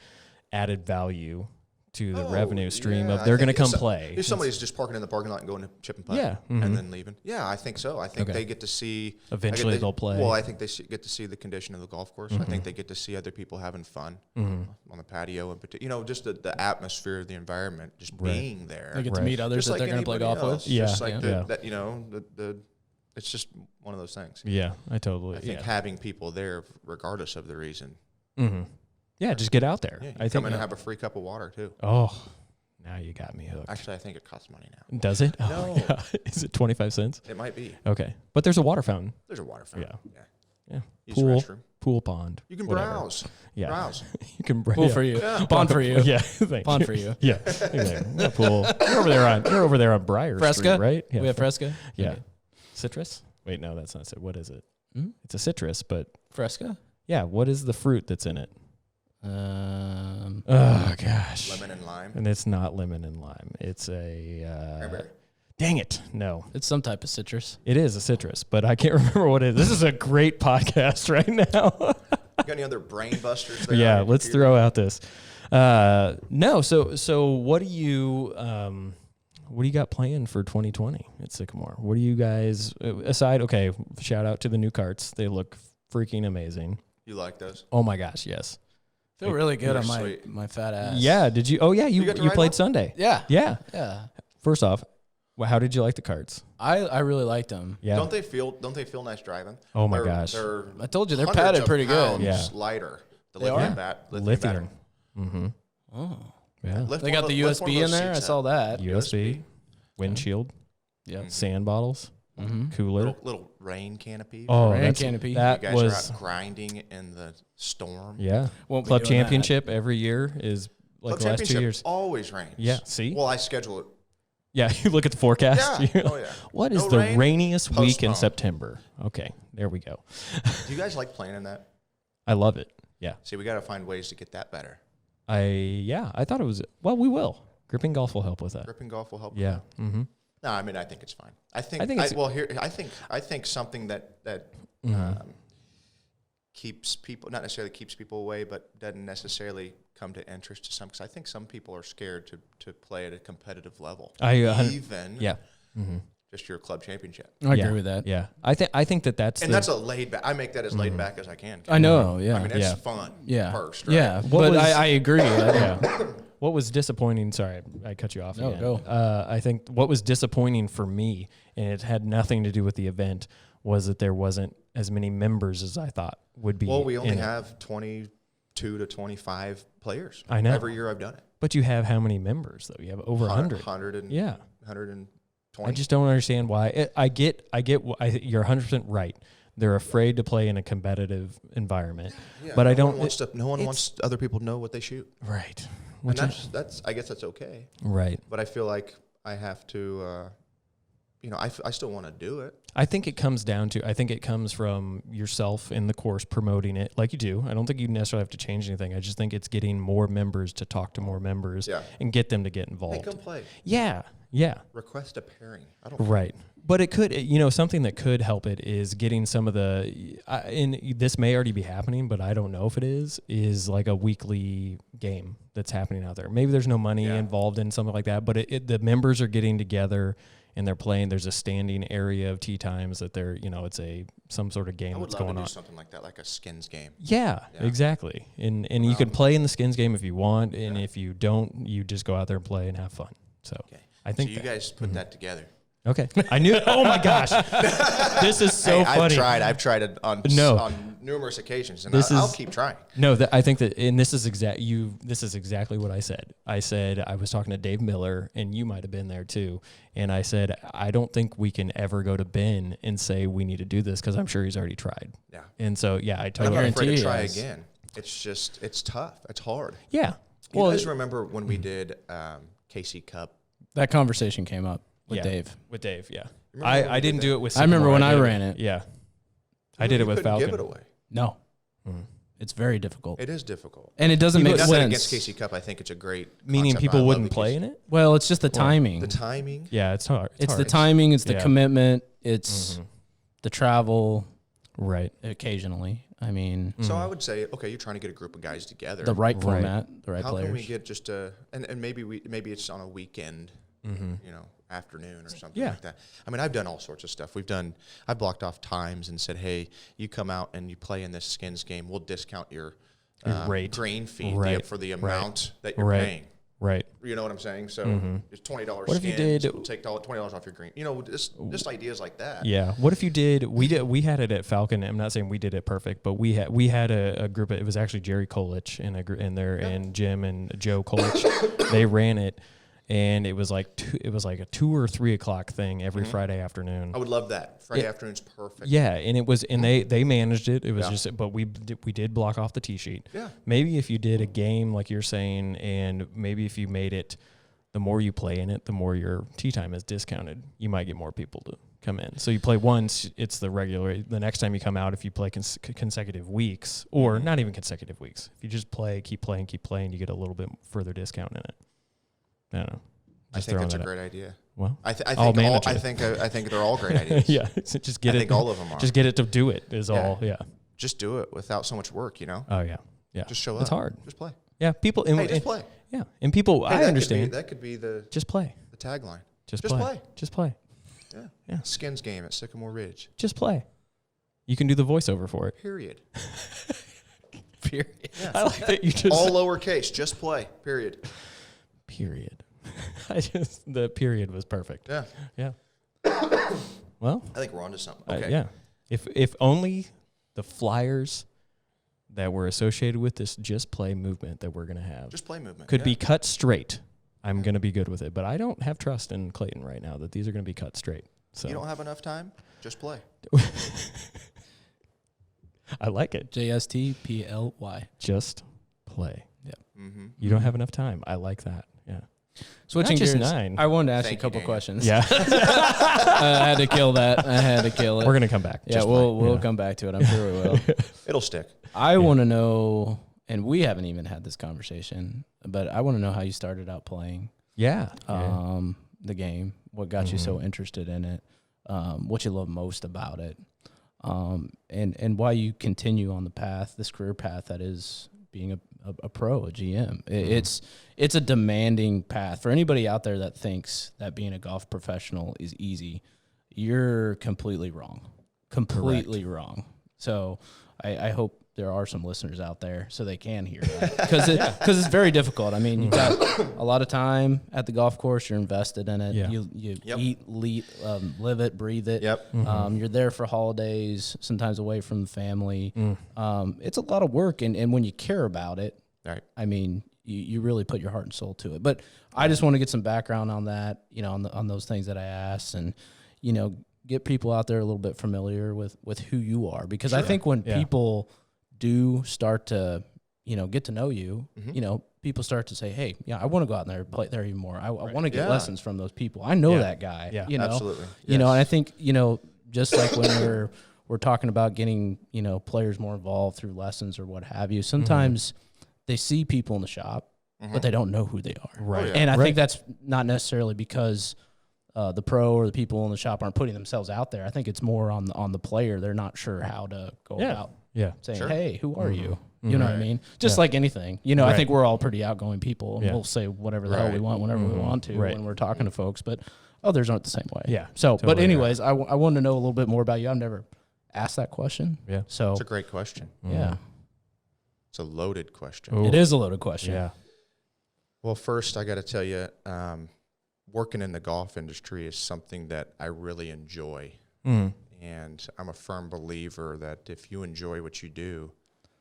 added value to the revenue stream Yeah, of I they're going to think come play? If somebody's just parking in the parking lot and going to chip and putt, Yeah, and then leaving, yeah, I think so. I think Okay. they get to see. Eventually they'll play. Well, I think they get to see the condition of the golf course. I think they get to see other people having fun on the patio, and just the atmosphere of the environment, just being there. They get to meet others Just that like they're going to play anybody golf else. with. Yeah, Just like yeah. that it's just one of those things. Yeah, I totally. I think having people there, regardless of the reason. Mm-hmm. Yeah, just get out there. Yeah, I come in and have a free cup of water too. Oh, now you got me hooked. Actually, I think it costs money now. Does it? No. Oh, yeah. Is it 25 cents? It might be. Okay. But there's a water fountain. There's a water fountain. Yeah. Use the restroom. Pool, pond. You can whatever. browse. Yeah. Browse. You can browse. Pool for you. Yeah. Pond for you. Yeah. Thank Pond you. for you. Yeah. Yeah, pool. You're over there on Briar Fresca, Street, right? Yeah. We have Fresca. Yeah. Okay. Citrus? Wait, no, that's not it. What is it? Hmm? It's a citrus, but Fresca. yeah, what is the fruit that's in it? Um, Oh gosh. Lemon and lime. And it's not lemon and lime. It's a Cranberry. dang it. No. it's some type of citrus. It is a citrus, but I can't remember what it is. This is a great podcast right now. You got any other brain busters there? Yeah, let's throw out this. No, so what do you got planned for 2020 at Sycamore? What do you guys aside? Okay, shout out to the new carts. They look freaking amazing. You like those? Oh my gosh, yes. Feel really good on sweet. my fat ass. Yeah, did you? Oh yeah, you got to ride played one? Sunday. Yeah. Yeah. Yeah. First off, how did you like the carts? I really liked them. Yeah. Don't they feel nice driving? Oh my gosh. They're I told you they're hundreds padded of pretty good. pounds Yeah. lighter. The They lithium are? battery. Mm-hmm. Oh. Yeah. Lift They one got of the lift one of USB in those there. I seats saw up. that. USB, windshield, Yep. sand bottles, Mm-hmm. cooler. Little rain canopy. Oh, Rain that's, canopy. You that guys was are out grinding in the storm. yeah. Won't be Club doing that. championship every year is like Club the last 2 championship years. always rains. Yeah, see? Well, I schedule it. Yeah, you look at the forecast. Yeah. you're Oh, like, yeah. What is No the rain, rainiest week in postpone. September? Okay, there we go. Do you guys like playing in that? I love it. Yeah. See, we got to find ways to get that better. I thought it was well, we will. Gripping Golf will help with that. GrippingGolf will help. Yeah. Mm-hmm. No, I mean, I think it's fine. I think something that keeps people, not necessarily keeps people away, but doesn't necessarily come to interest to some, because I think some people are scared to play at a competitive level. Even Yeah. Mm-hmm. just your club championship. I agree with that. Yeah. I think that's And that's a laid back. I make that as laid back as I can. I know. Yeah. I mean, it's Yeah. fun. yeah. First, right? Yeah. What But was- I agree. yeah. What was disappointing? Sorry, I cut you off. No, again. go. I think what was disappointing for me, and it had nothing to do with the event, was that there wasn't as many members as I thought would be. Well, we only in it. have 22 to 25 players. I know. Every year I've done it. But you have how many members though? You have over 100. 100 and Yeah. 120. I just don't understand why. You're 100% right. They're afraid to play in a competitive environment. Yeah, but I no don't. one wants other people to know what they shoot. Right. And that's I guess that's okay. Right. But I feel like I have to, I still want to do it. I think it comes from yourself in the course promoting it like you do. I don't think you necessarily have to change anything. I just think it's getting more members to talk to more members and get them to get involved. Hey, come play. Yeah. Yeah. Request a pairing. I don't Right. But it could, something that could help it is getting some of and this may already be happening, but I don't know if it is like a weekly game that's happening out there. Maybe there's no money involved in something like that, but the members are getting together and they're playing. There's a standing area of tee times that they're, it's some sort of game that's going on. I would love to do something like that, like a skins game. Yeah, exactly. And you can play in the skins game if you want, and if you don't, you just go out there and play and have fun. So I think you guys put that together. Okay. I knew it. Oh my gosh. This is so funny. I've tried it on numerous occasions, and I'll keep trying. No, I think that, and this is exactly what I said. I said, I was talking to Dave Miller, and you might have been there too. And I said, I don't think we can ever go to Ben and say we need to do this, because I'm sure he's already tried. Yeah. And so, I I'm totally not afraid to he try has. again. It's tough. It's hard. Yeah. You guys remember when we did KC Cup? That conversation came up with Dave. With Dave, yeah. Remember when we I did didn't that? do it with I remember Sycamore. when I did ran it. Yeah. I did it with couldn't Falcon. Give it away. No. Mm. It's very difficult. It is difficult. And it doesn't make Nothing sense. against KC Cup. I think it's a great Meaning concept. people I love wouldn't the play KC. in it? Well, it's just the timing. The timing. Yeah, it's hard. It's the hard. timing. It's the Yeah. commitment. It's the travel Right. occasionally. I mean, So I would say, okay, you're trying to get a group of guys together. the right Right. format, the right How players. can we get just and maybe it's on a weekend, afternoon or something like that. I mean, I've done all sorts of stuff. I've blocked off times and said, hey, you come out and you play in this skins game. We'll discount your Rate. green fee Right. for the amount that you're Right. paying. Right. You know what I'm saying? So it's $20 What if you did we'll take $20 off your green? You know, just ideas like that. Yeah. What if you did? We had it at Falcon. I'm not saying we did it perfect, but we had a group. It was actually Jerry Kolich and Jim and Joe Kolich. They ran it, and it was like a 2 or 3 o'clock thing every Friday afternoon. I would love that. Friday afternoon's perfect. Yeah, and it was, and they managed it. It was just, but we did block off the tee sheet. Yeah. Maybe if you did a game like you're saying, and maybe if you made it, the more you play in it, the more your tee time is discounted. You might get more people to come in. So you play once, it's the regular. The next time you come out, if you play consecutive weeks, or not even consecutive weeks, if you just keep playing, you get a little bit further discount in it. I don't know. I think that's a great idea. Well, I think they're all great ideas. Yeah, just get it. I think all of them are. Just get it to do it is all. Yeah. Just do it without so much work. You know. Oh yeah. Yeah. Just show up. It's hard. Just play. Yeah. People. Just play. Yeah. And people. I understand. That could be the just play. The tagline. Just play. Just play. Yeah. Yeah. Skins game at Sycamore Ridge. Just play. You can do the voiceover for it. Period. Period. Yeah. I like that you just all lowercase. Just play. Period. Period. The period was perfect. Yeah. Yeah. Well, I think we're onto something. Okay. Yeah. If only the flyers that were associated with this just play movement that we're going to have. Just play movement. Could be cut straight. I'm going to be good with it, but I don't have trust in Clayton right now that these are going to be cut straight. So you don't have enough time? Just play. I like it. JSTPLY. Just play. Yep. Mm-hmm. You don't have enough time. I like that. Yeah. Switching gears, 9. I wanted to ask you a couple Daniel. questions. Yeah. I had to kill that. I had to kill it. We're going to come back. Yeah, we'll come back to it. I'm sure we will. It'll stick. I want to know, and we haven't even had this conversation, but I want to know how you started out playing. Yeah. The game. What got you so interested in it? What you love most about it? And why you continue on the path, this career path that is being a pro, a GM. It's a demanding path. For anybody out there that thinks that being a golf professional is easy, you're completely wrong. Completely wrong. So I hope there are some listeners out there so they can hear that. Because it's very difficult. I mean, you've got a lot of time at the golf course. You're invested in it. Yeah. You eat, live it, breathe it. Yep. You're there for holidays, sometimes away from the family. It's a lot of work. And when you care about it, Right. I mean, you really put your heart and soul to it. But I just want to get some background on that, on those things that I asked, and, get people out there a little bit familiar with who you are. Because I think when people do start to, get to know you, people start to say, hey, I want to go out there and play there even more. I want to get lessons from those people. I know that guy. Yeah. Absolutely. And I think, just like when we're talking about getting, players more involved through lessons or what have you, sometimes they see people in the shop, but they don't know who they are. Right. Oh, yeah. And I think that's not necessarily because the pro or the people in the shop aren't putting themselves out there. I think it's more on the player. They're not sure how to go about saying, hey, who are you? You know what I mean? Just like anything. I think we're all pretty outgoing people, and we'll say whatever the hell we want whenever we want to when we're talking to folks, but others aren't the same way. Yeah. So, totally but anyways, I wanted to know a little bit more about you. I've never asked that question. Yeah. So It's a great question. yeah. It's a loaded question. Ooh. It is a loaded question. Yeah. Well, first, I got to tell you, working in the golf industry is something that I really enjoy. And I'm a firm believer that if you enjoy what you do,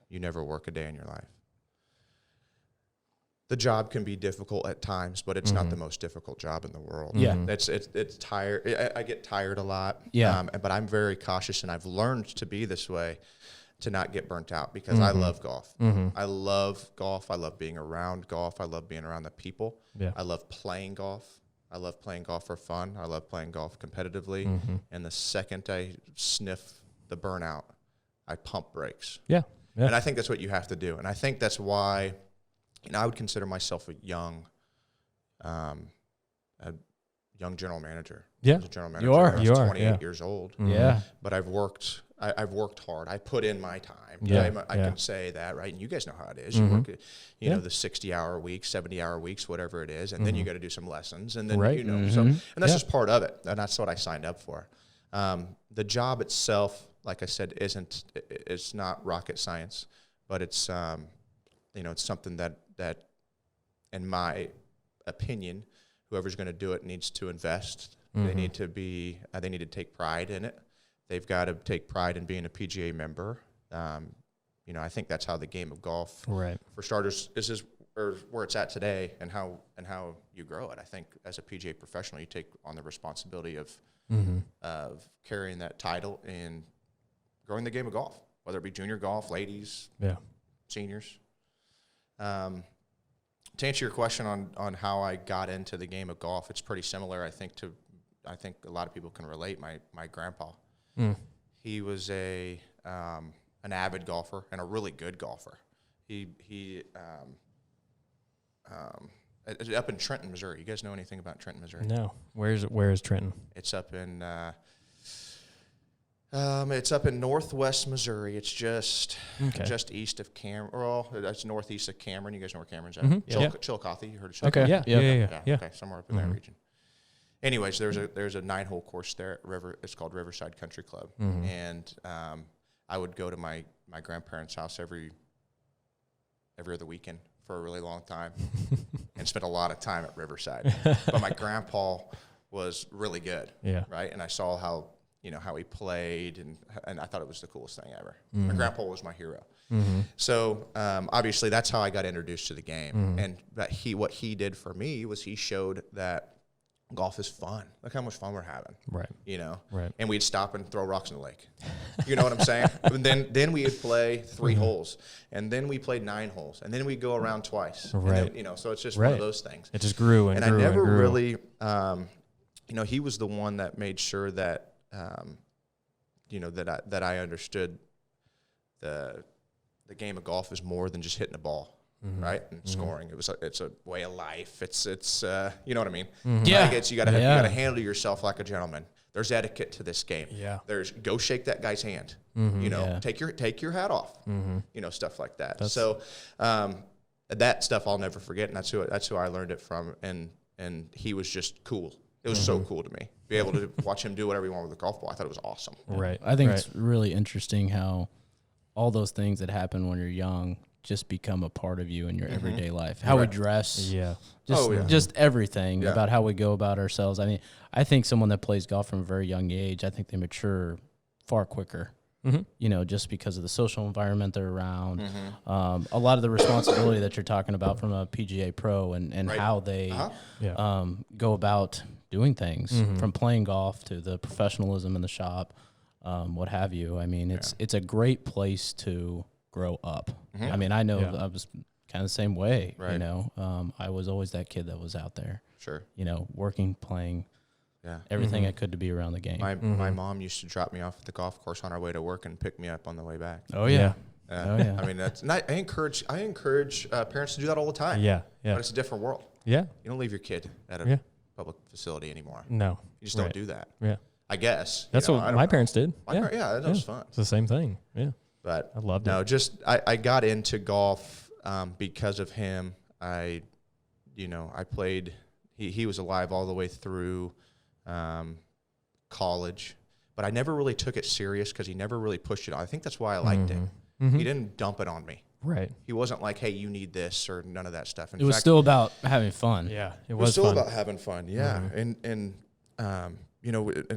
you never work a day in your life. The job can be difficult at times, but it's not the most difficult job in the world. Yeah. It's tired. I get tired a lot. Yeah. But I'm very cautious, and I've learned to be this way, to not get burnt out, because I love golf. I love golf. I love being around golf. I love being around the people. Yeah. I love playing golf. I love playing golf for fun. I love playing golf competitively. And the second I sniff the burnout, I pump brakes. Yeah. Yeah. And I think that's what you have to do. And I think that's why, I would consider myself a young general manager. Yeah. I was a general manager. You are. when I was 28 years old. Yeah. But I've worked hard. I put in my time. Yeah. I can say that, right? And you guys know how it is. You work, the 60-hour weeks, 70-hour weeks, whatever it is, and then you got to do some lessons, and then so, and that's just part of it, and that's what I signed up for. The job itself, like I said, it's not rocket science, but it's it's something that in my opinion, whoever's going to do it needs to invest. Mm-hmm. They need to take pride in it. They've got to take pride in being a PGA member. I think that's how the game of golf, for starters, is where it's at today, and how you grow it. I think as a PGA professional, you take on the responsibility of carrying that title and growing the game of golf, whether it be junior golf, ladies, seniors. To answer your question on how I got into the game of golf, it's pretty similar. I think a lot of people can relate. My grandpa, he was an avid golfer and a really good golfer. He up in Trenton, Missouri. You guys know anything about Trenton, Missouri? No. Where is Trenton? It's up in northwest Missouri. It's just east of Cameron. Well, it's northeast of Cameron. You guys know where Cameron's at? Mm-hmm. Chillicothe. You heard of Chillicothe? Okay. Yeah. Okay, somewhere up in that region. Anyways, there's a 9-hole course there at River. It's called Riverside Country Club, and I would go to my grandparents' house every other weekend for a really long time, and spent a lot of time at Riverside. But my grandpa was really good, right? And I saw how he played, and I thought it was the coolest thing ever. My grandpa was my hero. So obviously that's how I got introduced to the game. But what he did for me was he showed that golf is fun. Look how much fun we're having. Right. Right. And we'd stop and throw rocks in the lake. You know what I'm saying? And then we would play 3 holes, and then we played 9 holes, and then we'd go around twice. Right. And then, so it's just one of those things. It just grew and grew. I never and grew. really, he was the one that made sure that, that I understood the game of golf is more than just hitting a ball. Right, and scoring. It's a way of life. It's you know what I mean. Yeah, like you gotta handle yourself like a gentleman. There's etiquette to this game. Yeah, there's go shake that guy's hand. Take your hat off. Stuff like that. So that stuff I'll never forget, and that's who I learned it from. And he was just cool. It was so cool to me. Be able to watch him do whatever he wanted with a golf ball. I thought it was awesome. Right. I think it's really interesting how all those things that happen when you're young just become a part of you in your everyday life. How we dress. Just everything about how we go about ourselves. I mean, I think someone that plays golf from a very young age, I think they mature far quicker. Just because of the social environment they're around. A lot of the responsibility that you're talking about from a PGA pro and how they go about doing things, from playing golf to the professionalism in the shop, what have you. I mean, it's a great place to grow up. I mean, I know I was kind of the same way, I was always that kid that was out there, working, playing, everything I could to be around the game. My mom used to drop me off at the golf course on our way to work and pick me up on the way back. Oh yeah. I mean, that's not, I encourage parents to do that all the time. But it's a different world. You don't leave your kid at a public facility anymore. No, you just don't do that. I guess that's what my parents did. That was fun. It's the same thing. But I loved it. Just I got into golf because of him. I played. He was alive all the way through college, but I never really took it serious because he never really pushed it on. I think that's why I liked him. He didn't dump it on me. Right. He wasn't like, "Hey, you need this," or none of that stuff. It was still about having fun. Yeah, it was still about having fun. Yeah, and in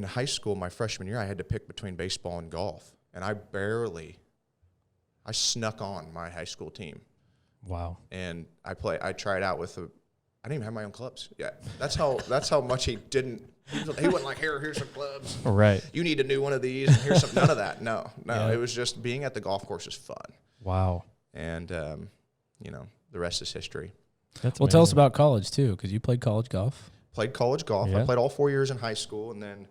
high school, my freshman year, I had to pick between baseball and golf, and I snuck on my high school team. Wow. And I tried out with I didn't even have my own clubs yet. That's how much he didn't. He wasn't like, here's some clubs. Right. You need a new one of these. And here's some. None of that. No. It was just being at the golf course is fun. Wow. And the rest is history. Well, tell us about college too, because you played college golf. Played college golf. I played all 4 years in high school, and then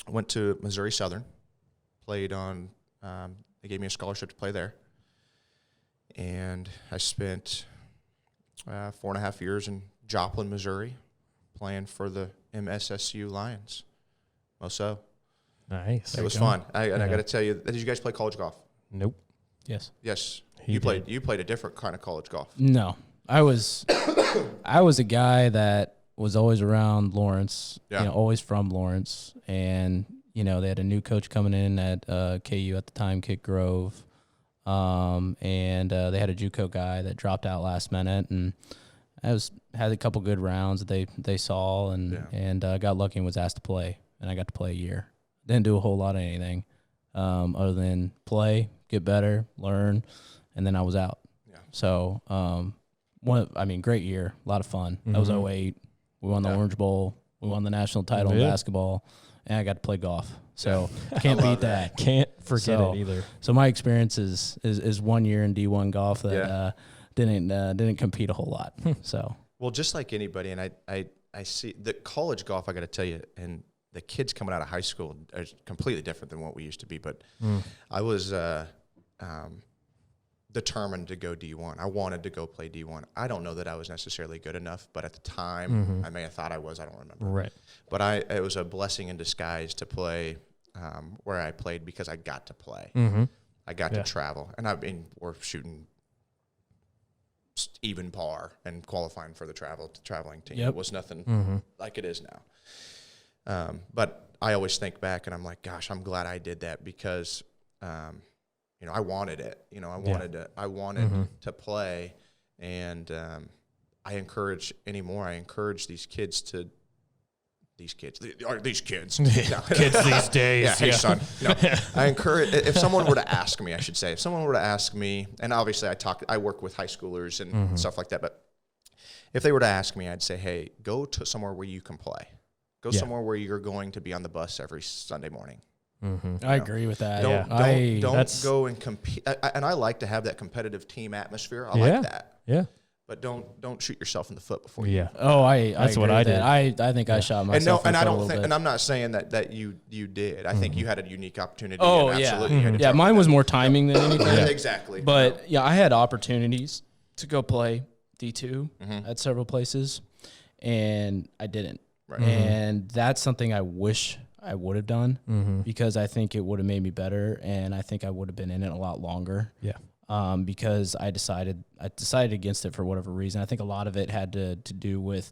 went to Missouri Southern. Played on. They gave me a scholarship to play there, and I spent 4.5 years in Joplin, Missouri, playing for the MSSU Lions. So nice. It was fun. I got to tell you, did you guys play college golf? Nope. Yes. You played a different kind of college golf. No, I was a guy that was always around Lawrence. Always from Lawrence, and they had a new coach coming in at KU at the time, Kit Grove, and they had a JUCO guy that dropped out last minute, and had a couple good rounds that they saw and got lucky and was asked to play, and I got to play a year. Didn't do a whole lot of anything other than play, get better, learn, and then I was out. Yeah. So great year, a lot of fun. That was 2008. We won the Orange Bowl. We won the national title in basketball, and I got to play golf. So can't beat that. Can't forget it either. So my experience is 1 year in D1 golf that didn't compete a whole lot. So well, just like anybody, and I see the college golf. I got to tell you, and the kids coming out of high school are completely different than what we used to be. But I was determined to go D1. I wanted to go play D1. I don't know that I was necessarily good enough, but at the time, I may have thought I was. I don't remember. Right. But it was a blessing in disguise to play where I played because I got to play. I got to travel. And we're shooting even par and qualifying for the traveling team. It was nothing like it is now. But I always think back and I'm like, gosh, I'm glad I did that because I wanted it. I wanted to play, and I encourage these kids to. These kids these days. Yeah, hey son. No, I encourage. If someone were to ask me, I should say, if someone were to ask me, and obviously I work with high schoolers and stuff like that, but if they were to ask me, I'd say, hey, go to somewhere where you can play. Go somewhere where you're going to be on the bus every Sunday morning. I agree with that. Don't go and compete. And I like to have that competitive team atmosphere. I like that. Yeah. But don't shoot yourself in the foot before you. Oh, that's what I did. I think I shot myself. And I don't think, and I'm not saying that you did. I think you had a unique opportunity. Oh, absolutely. Yeah, mine was more timing than anything. Exactly. But I had opportunities to go play D2 at several places, and I didn't. Right. And that's something I wish I would have done because I think it would have made me better, and I think I would have been in it a lot longer. Yeah. Because I decided against it for whatever reason. I think a lot of it had to do with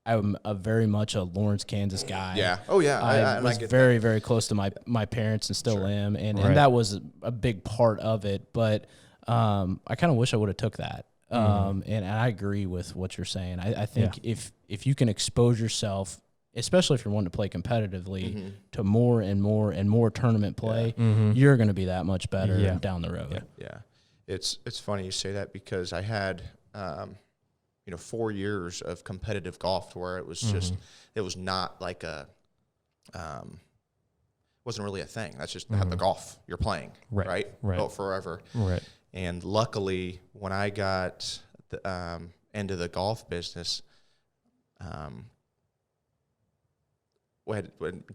I'm very much a Lawrence, Kansas guy. Yeah. Oh yeah. I was very, very close to my parents and still am, and that was a big part of it. But I kind of wish I would have took that. And I agree with what you're saying. I think if you can expose yourself, especially if you're wanting to play competitively, to more and more and more tournament play, you're going to be that much better down the road. Yeah. It's funny you say that because I had 4 years of competitive golf to where it was just it was not like wasn't really a thing. That's just the golf you're playing, right? Go forever, right? And luckily, when I got into the golf business, to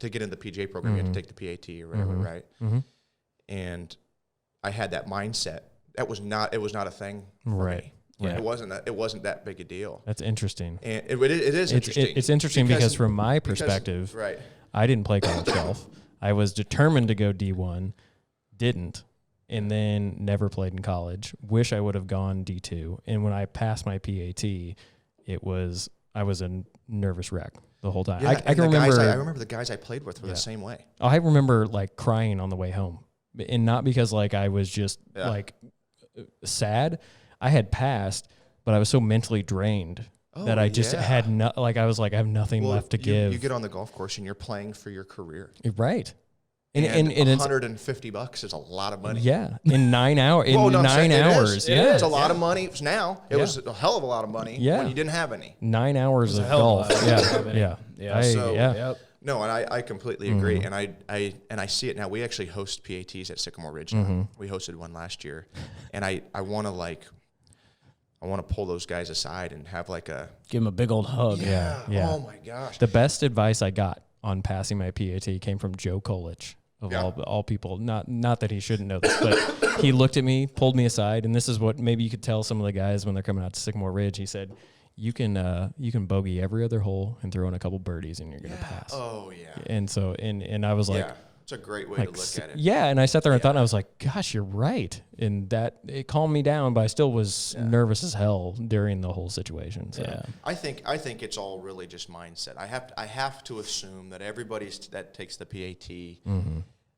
get in the PGA program, you had to take the PAT or whatever, right? And I had that mindset. It was not a thing for me. Yeah. It wasn't that big a deal. That's interesting. And it is interesting. It's interesting because from my perspective, I didn't play college golf. I was determined to go D1, didn't, and then never played in college. Wish I would have gone D2. And when I passed my PAT, I was a nervous wreck the whole time. Yeah, I remember the guys I played with were the same way. I remember crying on the way home, and not because I was just sad. I had passed, but I was so mentally drained that I just had I was like, I have nothing left to give. You get on the golf course and you're playing for your career, right? And $150 is a lot of money. Yeah, in 9 hours. It's a lot of money now. It was a hell of a lot of money when you didn't have any. 9 hours of golf. No, and I completely agree, and I see it now. We actually host PATs at Sycamore Ridge now. We hosted one last year, and I want to pull those guys aside and have give them a big old hug. Yeah. Oh my gosh. The best advice I got on passing my PAT came from Joe Kolich of all people. Not that he shouldn't know this, but he looked at me, pulled me aside, and this is what maybe you could tell some of the guys when they're coming out to Sycamore Ridge. He said, you can bogey every other hole and throw in a couple birdies and you're going to pass. Oh yeah. And so, and I was like, it's a great way to look at it. Yeah. And I sat there and thought, and I was like, gosh, you're right. And that it calmed me down, but I still was nervous as hell during the whole situation. So I think it's all really just mindset. I have to assume that everybody that takes the PAT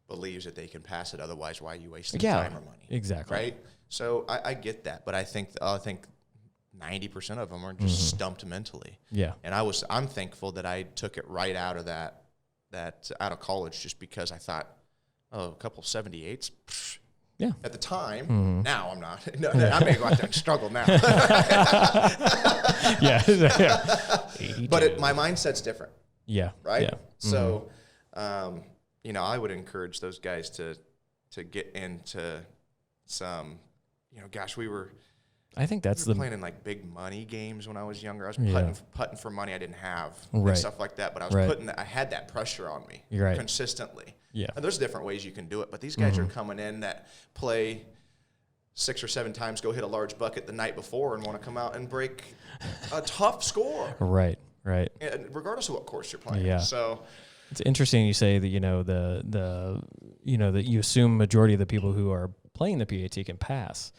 believes that they can pass it. Otherwise, why are you wasting time or money? Exactly. Right. So I get that, but I think 90% of them are just stumped mentally. Yeah. And I'm thankful that I took it right out of that out of college, just because I thought, a couple 78s. Psh. Yeah. At the time, now I'm not. No, I may go out there and struggle now. Yeah. But my mindset's different. Yeah. Right? Yeah. So, I would encourage those guys to get into some, I think that's playing in like big money games when I was younger. I was putting for money I didn't have and stuff like that. But I was I had that pressure on me consistently. Yeah. And there's different ways you can do it, but these guys are coming in that play 6 or 7 times, go hit a large bucket the night before, and want to come out and break a tough score. Right. And regardless of what course you're playing. Yeah. So it's interesting you say that that you assume majority of the people who are playing the PAT can pass.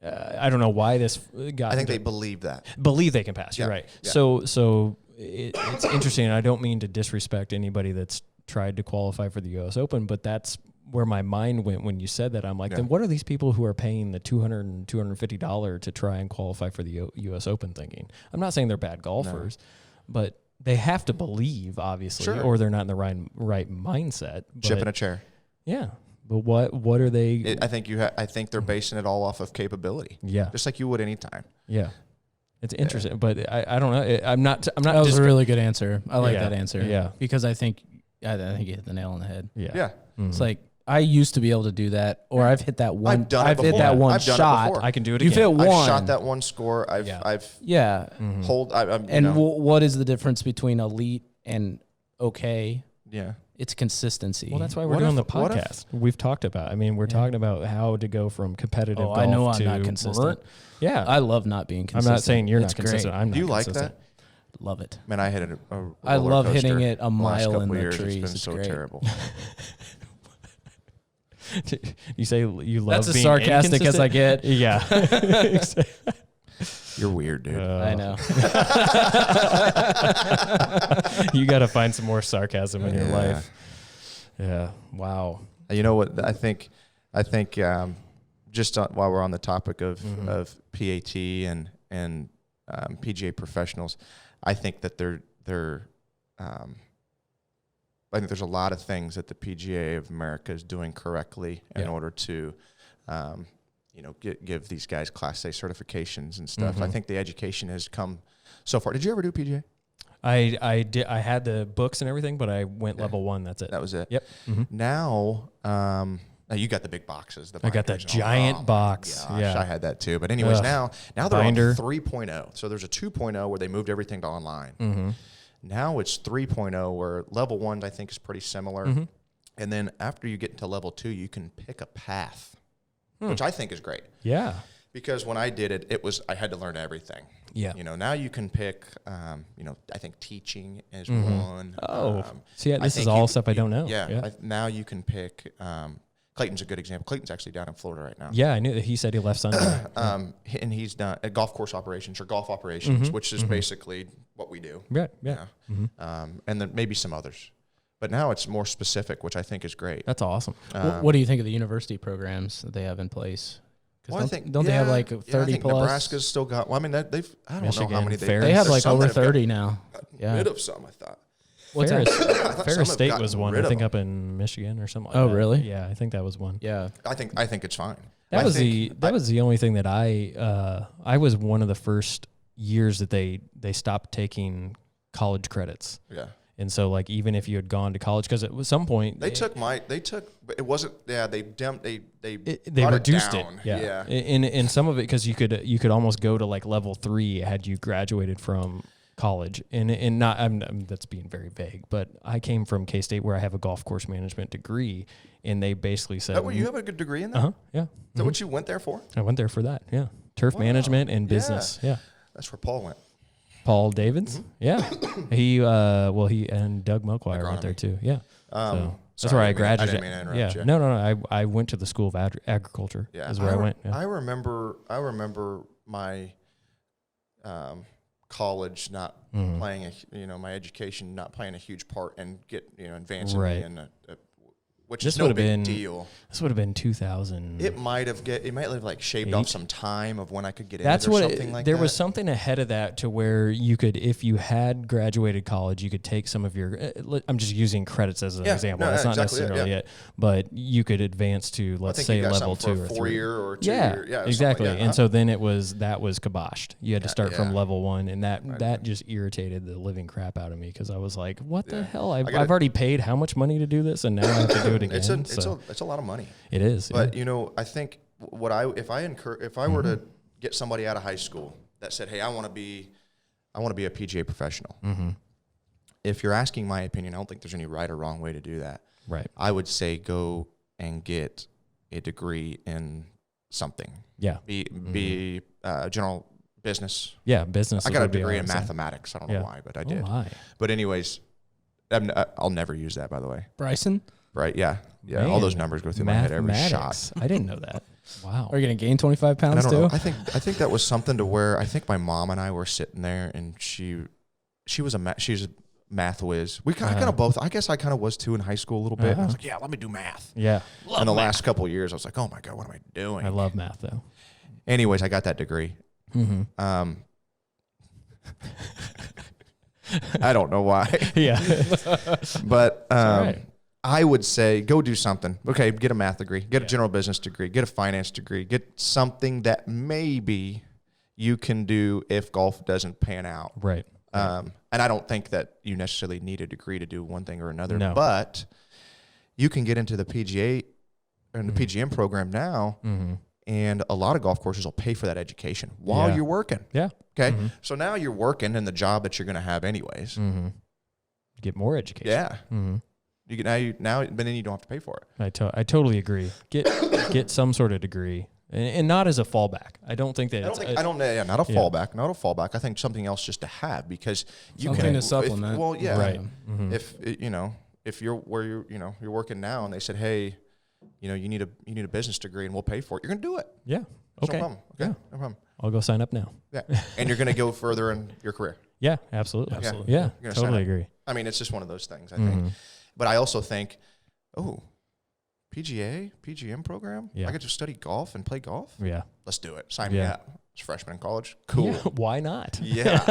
I don't know why this got. I think they believe that. Believe they can pass. You're right. Yeah. So it's interesting. And I don't mean to disrespect anybody that's tried to qualify for the U.S. Open, but that's where my mind went when you said that. I'm like, then what are these people who are paying the $200 and $250 to try and qualify for the U.S. Open thinking? I'm not saying they're bad golfers, but they have to believe, obviously, or they're not in the right mindset. Chip in a chair. Yeah. But what are they? I think they're basing it all off of capability. Yeah. Just like you would anytime. Yeah. It's interesting, but I don't know. I'm not. That was a really good answer. I like that answer. Yeah. Because I think you hit the nail on the head. Yeah. Yeah. Mm-hmm. It's like I used to be able to do that, or I've hit that one. I've hit that one I've done shot. it before. I can do it You've again. hit one. I've shot that one score. I've hold. What is the difference between elite and okay? Yeah. It's consistency. Well, that's why we're doing the podcast. We've talked about. I mean, we're talking about how to go from competitive golf to. I know I'm not consistent. Yeah, I love not being consistent. I'm not saying you're it's not consistent. Great. I'm not. Do you like consistent. that? Love it. Man, I hit a I love hitting it a mile in the years. trees. It's been so great. terrible. You say you love. That's as being sarcastic as I get. Yeah. You're weird, dude. I know. You got to find some more sarcasm in your life. Yeah. Wow. You know what? I think just while we're on the topic of PAT and PGA professionals, I think that I think there's a lot of things that the PGA of America is doing correctly in order to, give these guys Class A certifications and stuff. I think the education has come so far. Did you ever do PGA? I did. I had the books and everything, but I went level 1. That's it. That was it. Yep. Mm-hmm. Now you got the big boxes. I got that giant box. Gosh, yeah, I had that too. But anyways, now they're Binder. on 3.0. So there's a 2.0 where they moved everything to online. Mm-hmm. Now it's 3.0 where level 1 I think is pretty similar. Mm-hmm. And then after you get into level 2, you can pick a path, which I think is great. Yeah. Because when I did it, I had to learn everything. Yeah. Now you can pick, I think teaching is one. Oh, see, this is all stuff I don't know. Yeah. Now you can pick, Clayton's a good example. Clayton's actually down in Florida right now. Yeah, I knew that. He said he left Sunday. And he's done golf course operations or golf operations, which is basically what we do. Right. Yeah. And then maybe some others. But now it's more specific, which I think is great. That's awesome. What do you think of the university programs that they have in place? Well, don't they have like 30 I think plus? Nebraska's still got. Well, I mean, I don't Michigan, know how many they have like over 30 now. Yeah, rid of some. I thought. What's that? Ferris State was one. I think up in Michigan or something. Oh, like that. really? Yeah, I think that was one. Yeah, I think it's fine. That was the only thing that I was one of the first years that they stopped taking college credits. Yeah. And so, like, even if you had gone to college, because at some point they took, but it wasn't. Yeah, they reduced it. Yeah. In some of it, because you could almost go to like level 3 had you graduated from college, and not. That's being very vague, but I came from K-State where I have a golf course management degree, and they basically said, you have a good degree in that? Yeah. Is that what you went there for? I went there for that. Yeah, turf management and business. Yeah. That's where Paul went. Paul Davids, yeah, he and Doug Moquire went there too, yeah. So that's where I graduated. I didn't mean to interrupt you. No, I went to the School of Agriculture. Yeah, is where I went. Yeah. I remember my college not playing my education not playing a huge part in advancing me in which is no big deal. This would have been 2000. It might have like shaved off some time of when I could get in That's it or what something like that. There was something ahead of that to where you could, if you had graduated college, you could take some of your, I'm just using credits as an example. That's not necessarily it, but you could advance to, let's say, level 2 or 3. 4-year or 2-year. Yeah, exactly. Like and so then that was kiboshed. You had to start from level 1, and that just irritated the living crap out of me because I was like, what the hell? I've already paid how much money to do this, and now I have to do it again. It's a lot of money. It is. But I think if I were to get somebody out of high school that said, "Hey, I want to be a PGA professional." Mm-hmm. If you're asking my opinion, I don't think there's any right or wrong way to do that. Right. I would say go and get a degree in something. Yeah. Be general business. Yeah, business. I got a degree in mathematics. I don't know why, but I did. Why? But anyways, I'll never use that, by the way. Bryson? Right, yeah. Man, all those numbers go through my head every shot. I didn't know that. Wow. Are you going to gain 25 pounds I don't know. too? I think that was something to where I think my mom and I were sitting there, and she's a math whiz. I kind of both. I guess I kind of was too in high school a little bit. I was like, yeah, let me do math. Yeah. In the last couple of years, I was like, oh my God, what am I doing? I love math though. Anyways, I got that degree. Mm-hmm. I don't know why. Yeah. But right. I would say go do something. Okay, get a math degree, get a general business degree, get a finance degree, get something that maybe you can do if golf doesn't pan out. Right. And I don't think that you necessarily need a degree to do one thing or another, but you can get into the PGA and the PGM program now, and a lot of golf courses will pay for that education while you're working. Yeah. Okay. So now you're working in the job that you're going to have anyways. Get more education. Yeah. You get but then you don't have to pay for it. I totally agree. Get some sort of degree. And not as a fallback. I don't think that. Not a fallback. Not a fallback. I think something else just to have because you something can to supplement. Right. If you're where you're working now, and they said, hey, you need a business degree, and we'll pay for it. You're gonna do it. Yeah. Okay. No problem. Okay. Yeah. No problem. I'll go sign up now. Yeah. And you're gonna go further in your career. Yeah. Absolutely. Absolutely. Yeah. Totally agree. I mean, it's just one of those things. I think, but I also think, PGM program? Yeah. I get to study golf and play golf? Yeah. Let's do it. Sign me up. It's freshman in college. Cool. Yeah, why not? Yeah.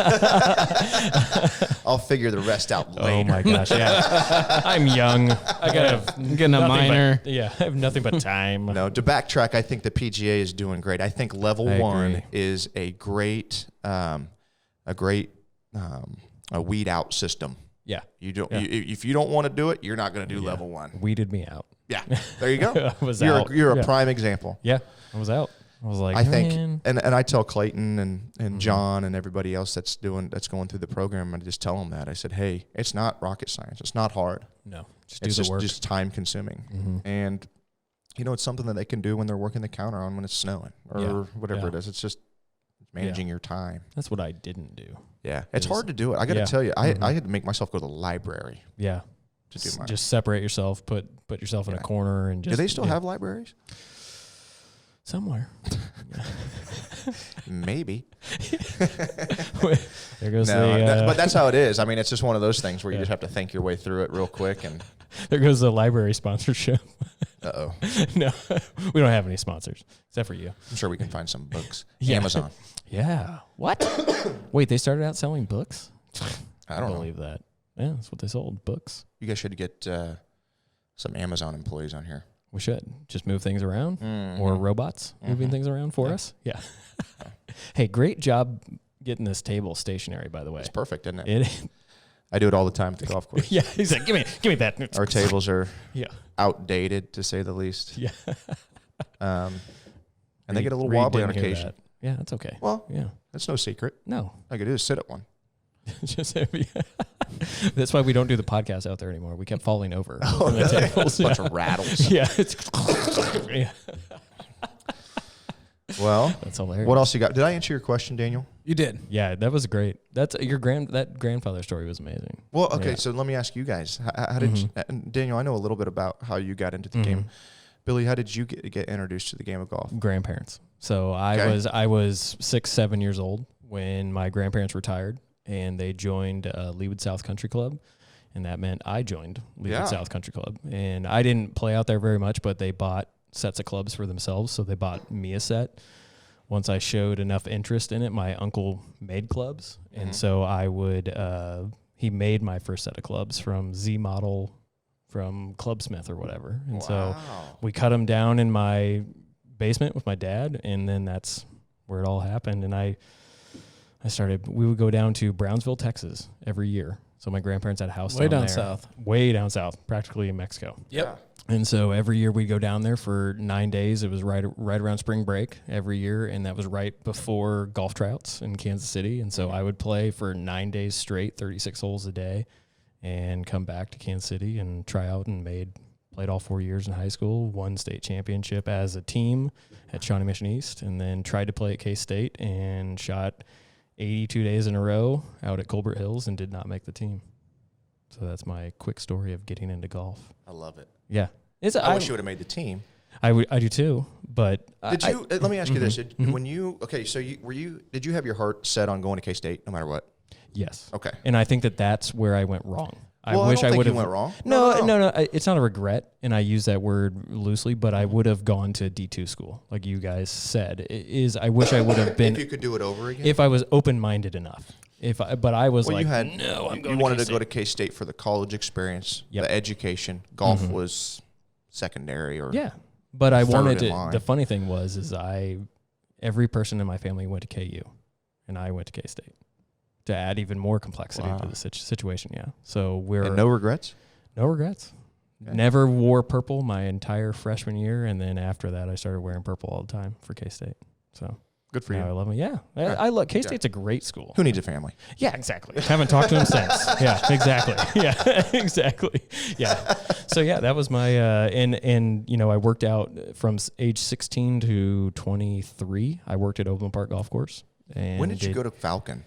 I'll figure the rest out later. Oh my gosh, yeah. I'm young. I'm getting a minor. I have nothing but time. No, to backtrack, I think the PGA is doing great. I think level 1 is a great weed out system. Yeah. You don't. If you don't want to do it, you're not going to do level 1. Weeded me out. Yeah. There you go. Out. You're a prime example. Yeah. I was out. I was like, I think, and I tell Clayton and John and everybody else that's going through the program, I just tell them that. I said, hey, it's not rocket science. It's not hard. No, just do the work. It's just time consuming. And, it's something that they can do when they're working the counter on when it's snowing or whatever it is. It's just managing your time. That's what I didn't do. Yeah. It's hard to do it. I got to tell you, I had to make myself go to the library. Yeah. To do mine. Just separate yourself, put yourself in a corner and just. Do they still have libraries? Somewhere. Maybe. There goes but that's how it is. I mean, it's just one of those things where you just have to think your way through it real quick. And there goes the library sponsorship. Uh-oh. No, we don't have any sponsors except for you. I'm sure we can find some books. Yeah. Amazon. Yeah. What? Wait, they started out selling books? I don't believe that. Yeah, that's what they sold, books. You guys should get some Amazon employees on here. We should just move things around or robots moving things around for us. Yeah. Hey, great job getting this table stationary, by the way. It's perfect, isn't it? I do it all the time at the golf course. Yeah, he's like, give me that. Our tables are outdated, to say the least. Yeah. And they get a little wobbly on occasion. That. Yeah, that's okay. Well, that's no secret. No. All I could do is sit at one. That's why we don't do the podcast out there anymore. We kept falling over on the tables. Bunch of rattles. Yeah. Well, that's hilarious. What else you got? Did I answer your question, Daniel? You did. Yeah, that was great. That's that grandfather story was amazing. Well, okay, so let me ask you guys. How did you, Daniel, I know a little bit about how you got into the game. Billy, how did you get introduced to the game of golf? Grandparents. So I was 6-7 years old when my grandparents retired, and they joined Leawood South Country Club And that meant I joined Leawood South Country Club. And I didn't play out there very much, but they bought sets of clubs for themselves. So they bought me a set. Once I showed enough interest in it, my uncle made clubs. And so I would, he made my first set of clubs from Z model from Clubsmith or whatever. And so we cut them down in my basement with my dad. And then that's where it all happened. And we would go down to Brownsville, Texas every year. So my grandparents had a house way down south, practically in Mexico. Yep. Yeah. And so every year we'd go down there for 9 days. It was right around spring break every year, and that was right before golf tryouts in Kansas City. And so I would play for 9 days straight, 36 holes a day, and come back to Kansas City and try out and played all 4 years in high school, won state championship as a team at Shawnee Mission East, and then tried to play at K-State and shot 82 days in a row out at Colbert Hills and did not make the team. So that's my quick story of getting into golf. I love it. Yeah. I wish you would have made the team. I do too, but let me ask you this. Did you have your heart set on going to K-State no matter what? Yes. Okay. And I think that's where I went wrong. I wish I would have went wrong. No. It's not a regret, and I use that word loosely, but I would have gone to D2 school, like you guys said. I wish I would have been. If you could do it over again? If I was open-minded enough. I'm going you wanted to go to K-State for the college experience, the education. Golf was secondary or but I wanted to. The funny thing was every person in my family went to KU, and I went to K-State to add even more complexity to the situation. Yeah, so and no regrets. No regrets. Okay. Never wore purple my entire freshman year, and then after that, I started wearing purple all the time for K-State. So. Good for you. I love them. Yeah. I love K-State's a great school. Who needs a family? Yeah, exactly. Haven't talked to him since. Yeah, exactly. Yeah, exactly. Yeah. So yeah, that was my I worked out from age 16 to 23. I worked at Overland Park Golf Course. And when did you go to Falcon?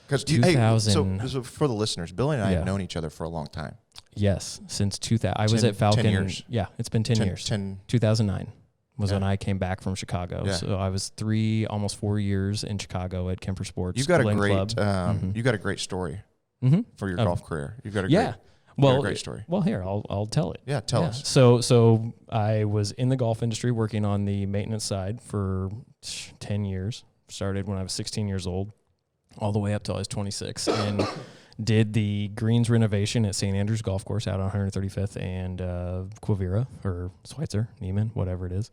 Because 2000. So for the listeners, Billy and I have known each other for a long time. Yes, since 2000. I was at Falcon. 10 years. Yeah, it's been 10 years. 2009. Was when I came back from Chicago. Yeah. So I was almost 4 years in Chicago at Kemper Sports. You've got a great story for your golf career. You've got a great story. Well, here I'll tell it. Yeah, tell us. So I was in the golf industry working on the maintenance side for 10 years. Started when I was 16 years old, all the way up till I was 26, and did the greens renovation at St. Andrews Golf Course out on 135th and Quivira or Schweitzer, Neiman, whatever it is.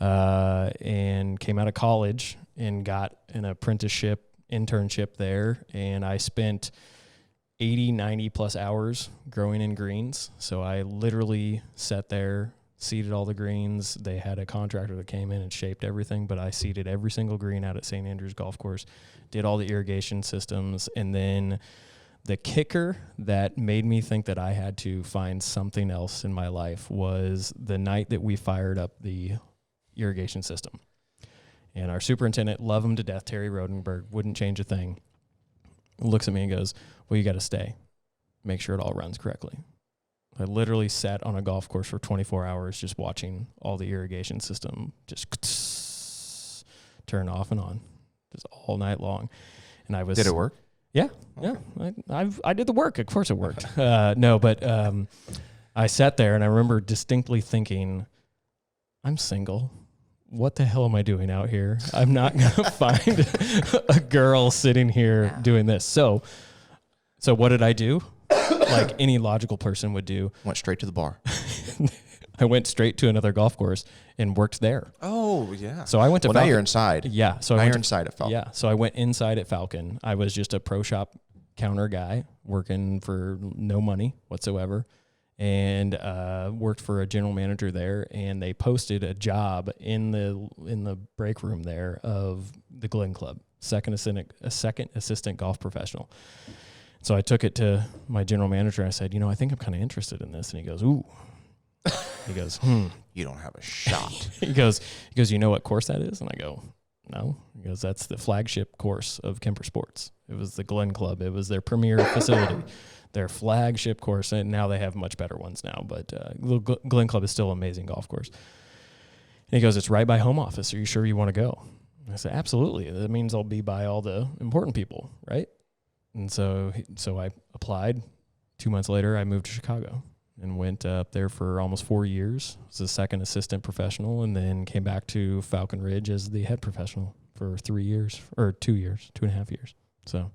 And came out of college and got an internship there. And I spent 80, 90 plus hours growing in greens. So I literally sat there, seeded all the greens. They had a contractor that came in and shaped everything, but I seeded every single green out at St. Andrews Golf Course, did all the irrigation systems, and then the kicker that made me think that I had to find something else in my life was the night that we fired up the irrigation system. And our superintendent, loved him to death, Terry Rodenberg, wouldn't change a thing, looks at me and goes, well, you got to stay. Make sure it all runs correctly. I literally sat on a golf course for 24 hours just watching all the irrigation system just turn off and on just all night long. And I was... Did it work? Yeah, okay. Yeah. I did the work. Of course it worked. I sat there and I remember distinctly thinking, I'm single. What the hell am I doing out here? I'm not going to find a girl sitting here doing this. So what did I do? Like any logical person would do. Went straight to the bar. I went straight to another golf course and worked there. Oh, yeah. So I went to Falcon. Now you're inside. Yeah. So now you're inside at Falcon. Yeah. So I went inside at Falcon. I was just a pro shop counter guy working for no money whatsoever, and worked for a general manager there. And they posted a job in the break room there of the Glen Club, second assistant golf professional. So I took it to my general manager and I said, I think I'm kind of interested in this. And he goes, ooh. He goes, You don't have a shot. He goes, you know what course that is? And I go, no. He goes, that's the flagship course of Kemper Sports. It was the Glen Club. It was their premier facility, their flagship course. And now they have much better ones now. But Glen Club is still an amazing golf course. And he goes, it's right by home office. Are you sure you want to go? And I said, absolutely. That means I'll be by all the important people, right? And so I applied 2 months later, I moved to Chicago and went up there for almost 4 years. Was a second assistant professional, and then came back to Falcon Ridge as the head professional for 3 years, or 2 years, 2.5 years. So,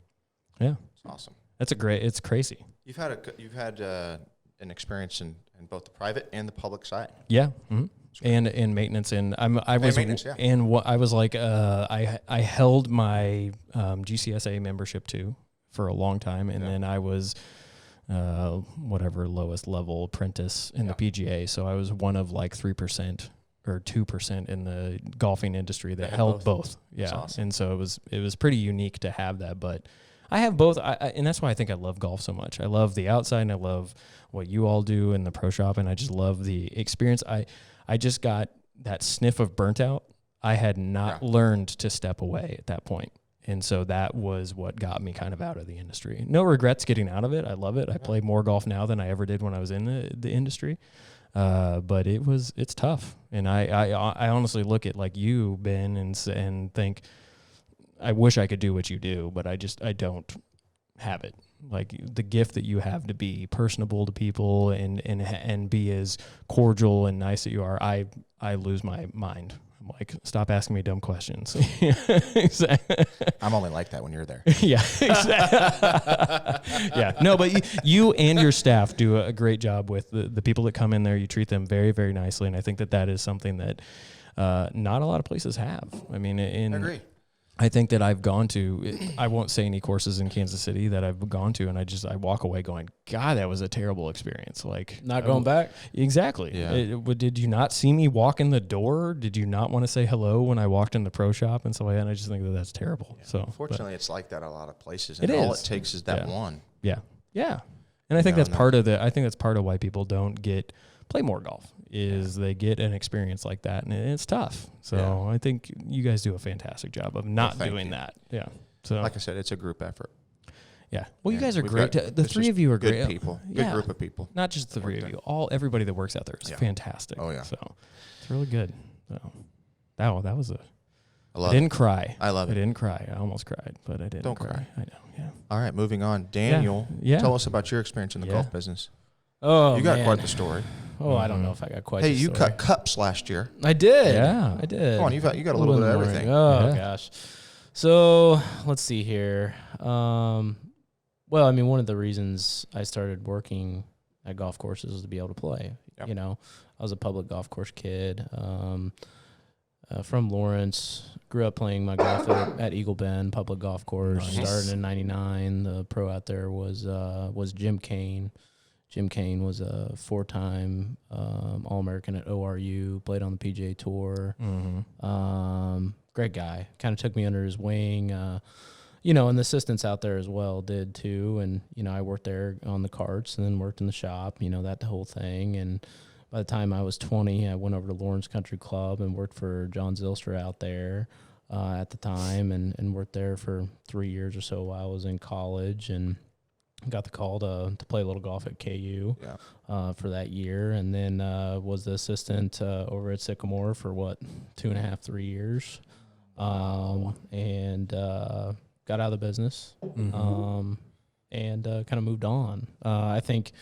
yeah. It's awesome. It's crazy. You've had an experience in both the private and the public side. Yeah. Mm-hmm. And maintenance, and I was like, I held my GCSA membership too for a long time, and then I was whatever lowest level apprentice in the PGA, so I was one of like 3% or 2% in the golfing industry that held both. Yeah, awesome. And so it was pretty unique to have that, but I have both, and that's why I think I love golf so much. I love the outside, and I love what you all do in the pro shop, and I just love the experience. I just got that sniff of burnt out. I had not learned to step away at that point. And so that was what got me kind of out of the industry. No regrets getting out of it. I love it. I play more golf now than I ever did when I was in the industry. But it's tough. And I honestly look at like you, Ben, and think, I wish I could do what you do, but I don't have it. Like the gift that you have to be personable to people and be as cordial and nice that you are, I lose my mind. I'm like, stop asking me dumb questions. Exactly. I'm only like that when you're there. Yeah, exactly. Yeah, no, but you and your staff do a great job with the people that come in there. You treat them very, very nicely, and I think that is something that not a lot of places have. I mean, I agree. I think that I've gone to, I won't say any courses in Kansas City that I've gone to, and I walk away going, God, that was a terrible experience. Like not going back. Exactly. Yeah. Did you not see me walk in the door? Did you not want to say hello when I walked in the pro shop and stuff like that? And I just think that's terrible. Yeah. So unfortunately, it's like that a lot of places. And all it takes is that one. Yeah. Yeah. And I think that's part of why people don't play more golf. They get an experience like that, and it's tough. So I think you guys do a fantastic job of not doing that. Yeah. So like I said, it's a group effort. Yeah. Well, you guys are great. The three of you are great people. Good group of people. Not just the three of you. Everybody that works out there is fantastic. Oh yeah. So it's really good. So that was I didn't cry. I love it. I didn't cry. I almost cried, but I didn't. Don't cry. I know. Yeah. All right, moving on. Daniel, tell us about your experience in the golf business. Oh, you got quite the story. Oh, I don't know if I got quite. Hey, you cut cups last year. I did. Yeah, I did. Come on, you got a little bit of everything. Oh gosh. So let's see here. Well, I mean, one of the reasons I started working at golf courses was to be able to play. Yep. You know, I was a public golf course kid from Lawrence. Grew up playing my golf at Eagle Bend Public Golf Course. Nice. Started in '99. The pro out there was Jim Kane. Jim Kane was a 4-time All-American at ORU, played on the PGA Tour. Mm-hmm. Great guy. Kind of took me under his wing. And the assistants out there as well did too. And, I worked there on the carts and then worked in the shop, the whole thing. And by the time I was 20, I went over to Lawrence Country Club and worked for John Zylstra out there at the time and worked there for 3 years or so while I was in college and got the call to play a little golf at KU for that year, and then was the assistant over at Sycamore for 2.5, 3 years, and got out of the business, and kind of moved on. I think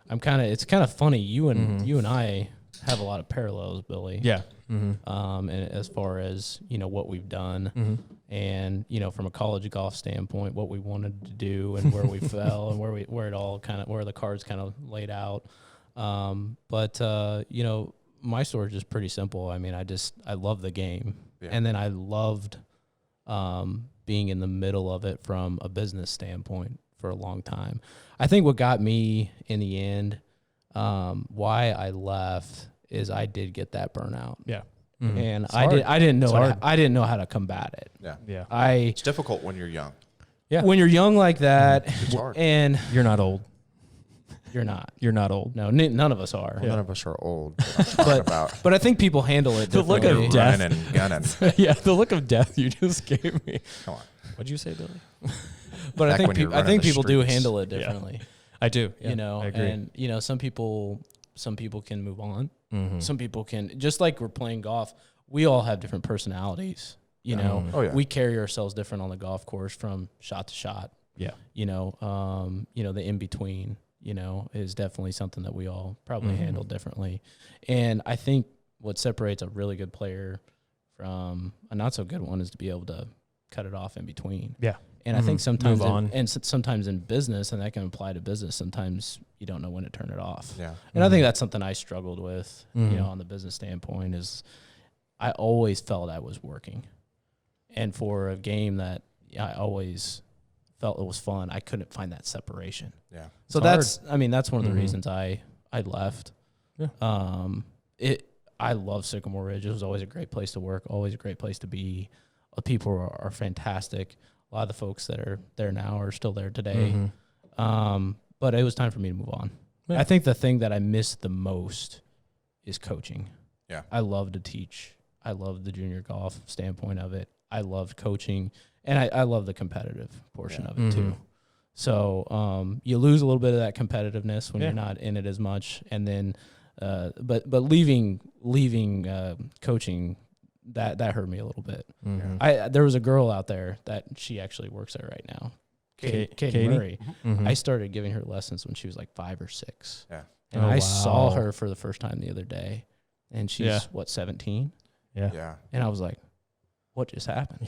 it's kind of funny. You and I have a lot of parallels, Billy. Yeah. And as far as what we've done, and from a college golf standpoint, what we wanted to do and where we fell and where it all where the cards kind of laid out. But my story is just pretty simple. I mean, I love the game, and then I loved being in the middle of it from a business standpoint for a long time. I think what got me in the end, why I left, is I did get that burnout. Yeah. Mm-hmm. And I didn't know how to combat it. Yeah. Yeah. It's difficult when you're young. Yeah. When you're young like that, it's hard. And you're not old. You're not. You're not old. No, none of us are. Well, none of us are old. But I think people handle it the differently. look of death. Running and gunning. Yeah, the look of death you just gave me. Come on. What'd you say, Billy? But I think people do handle it differently. Yeah. I do. Yeah, I agree. And some people can move on. Mm-hmm. Some people can, just like we're playing golf, we all have different personalities. We carry ourselves different on the golf course from shot to shot. Yeah. The in between. is definitely something that we all probably handle differently. And I think what separates a really good player from a not so good one is to be able to cut it off in between. Yeah. And I think sometimes sometimes in business, and that can apply to business, sometimes you don't know when to turn it off. Yeah. And I think that's something I struggled with, on the business standpoint, is I always felt I was working. And for a game that I always felt it was fun, I couldn't find that separation. Yeah. So that's one of the reasons I left. Yeah. I love Sycamore Ridge. It was always a great place to work, always a great place to be. The people are fantastic. A lot of the folks that are there now are still there today. But it was time for me to move on. Yeah. I think the thing that I miss the most is coaching. Yeah. I love to teach. I love the junior golf standpoint of it. I loved coaching, and I love the competitive portion of it too. So you lose a little bit of that competitiveness when you're not in it as much, and then but leaving coaching, that hurt me a little bit. There was a girl out there that she actually works there right now, Katie Murray. I started giving her lessons when she was like 5 or 6. Yeah. And I saw her for the first time the other day, and she's 17? Yeah. And I was like, what just happened?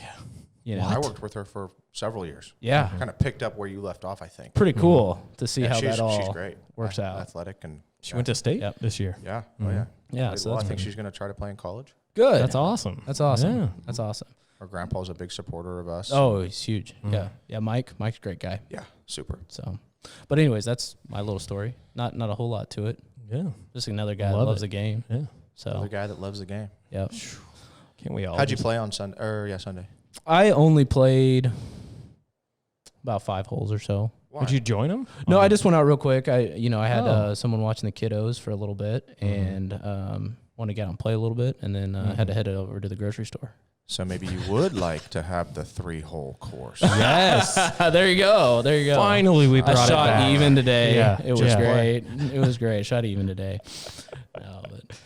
Yeah. Well, I worked with her for several years. Yeah. Kind of picked up where you left off, I think. Pretty cool to see how she's all great. Works out. Athletic, and she went to state this year. Yeah. Oh, yeah. Yeah. So I think she's going to try to play in college. Good. That's awesome. Yeah. That's awesome. Our grandpa's a big supporter of us. Oh, he's huge. Yeah. Mike's a great guy. Yeah. Super. So, but anyways, that's my little story. Not a whole lot to it. Yeah. Just another guy that loves the game. Yeah. So another guy that loves the game. Yeah. Can't we all? How'd you play on Sunday? Sunday. I only played about 5 holes or so. Why? Did you join them? No, I just went out real quick. I had someone watching the kiddos for a little bit, and wanted to get out and play a little bit, and then had to head over to the grocery store. So maybe you would like to have the 3-hole course. Yes. There you go. Finally, we brought it back. I shot even today. Yeah. It was great. It was great. Shot even today. No, but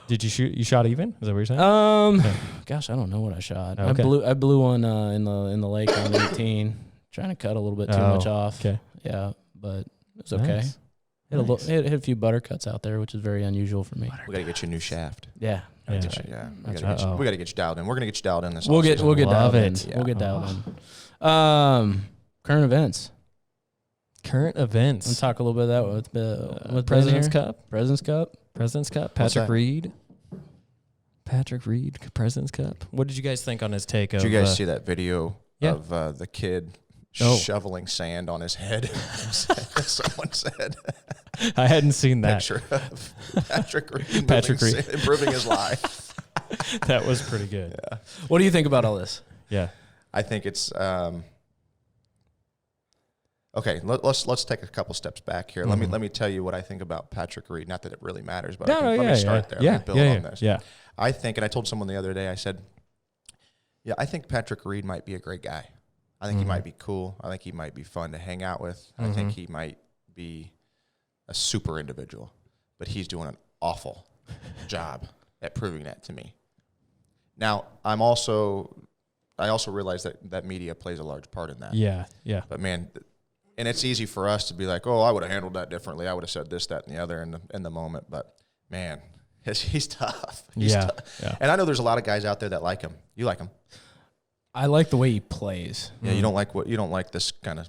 did you shoot? You shot even? Is that what you're saying? Gosh, I don't know what I shot. Okay. I blew one in the lake on 18, trying to cut a little bit too much off. Okay. Yeah, but it was okay. Nice. Hit a few buttercuts out there, which is very unusual for me. We got to get you a new shaft. Yeah. We got to get you dialed in. We're going to get you dialed in this. We'll get dialed in. Yeah. We'll get dialed in. Current events. Let's talk a little bit of that with President's Cup. President's Cup. Patrick Reed, President's Cup. What did you guys think on his take of? Did you guys see that video of the kid shoveling sand on his head? Someone said. I hadn't seen that. Picture of Patrick Reed improving his life. That was pretty good. Yeah. What do you think about all this? Yeah. I think it's okay. Let's take a couple steps back here. Let me tell you what I think about Patrick Reed. Not that it really matters, but let me start there. Let me build on this. Yeah. I think, and I told someone the other day, I said, I think Patrick Reed might be a great guy. I think he might be cool. I think he might be fun to hang out with. I think he might be a super individual, but he's doing an awful job at proving that to me. Now, I also realize that media plays a large part in that. Yeah. But man, and it's easy for us to be like, oh, I would have handled that differently. I would have said this, that, and the other in the moment. But man, he's tough. He's tough. Yeah. And I know there's a lot of guys out there that like him. You like him? I like the way he plays. Yeah, you don't like this kind of.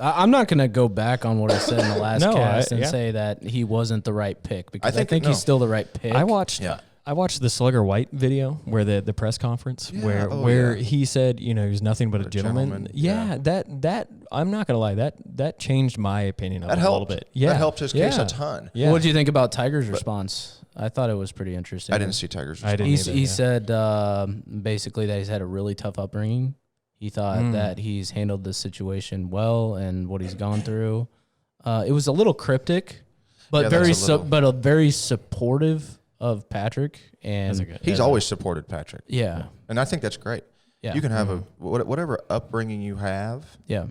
I'm not going to go back on what I said in the last cast and say that he wasn't the right pick, because I think he's still the right pick. I watched the Slugger White video where the press conference where he said, he's nothing but a gentleman. Yeah, that I'm not going to lie, that changed my opinion of him a little bit. Yeah. That helped his case a ton. Yeah. What did you think about Tiger's response? I thought it was pretty interesting. I didn't see Tiger's response. He said basically that he's had a really tough upbringing. He thought that he's handled this situation well and what he's gone through. It was a little cryptic, but very supportive of Patrick. And he's always supported Patrick. Yeah, and I think that's great. Yeah, you can have whatever upbringing you have. Yeah,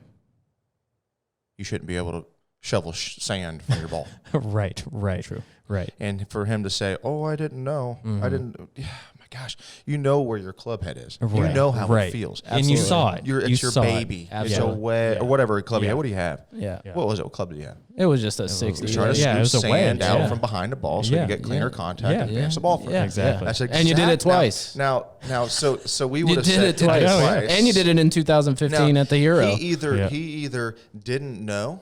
you shouldn't be able to shovel sand from your ball. Right. True. Right. And for him to say, "Oh, I didn't know. I didn't." Yeah, my gosh, you know where your club head is. Right. You know how it feels. Absolutely. And you saw it. It's your baby. It's a wet or whatever club you have. What do you have? Yeah. What was it? What club did you have? It was just a 60. Trying to it was a sand wedge, out from behind the ball so you get cleaner contact and advance the ball further. Yeah. Exactly. That's And you did it twice. Now, so we would You have did said it twice. And you did it in 2015 at the Euro. He either didn't know.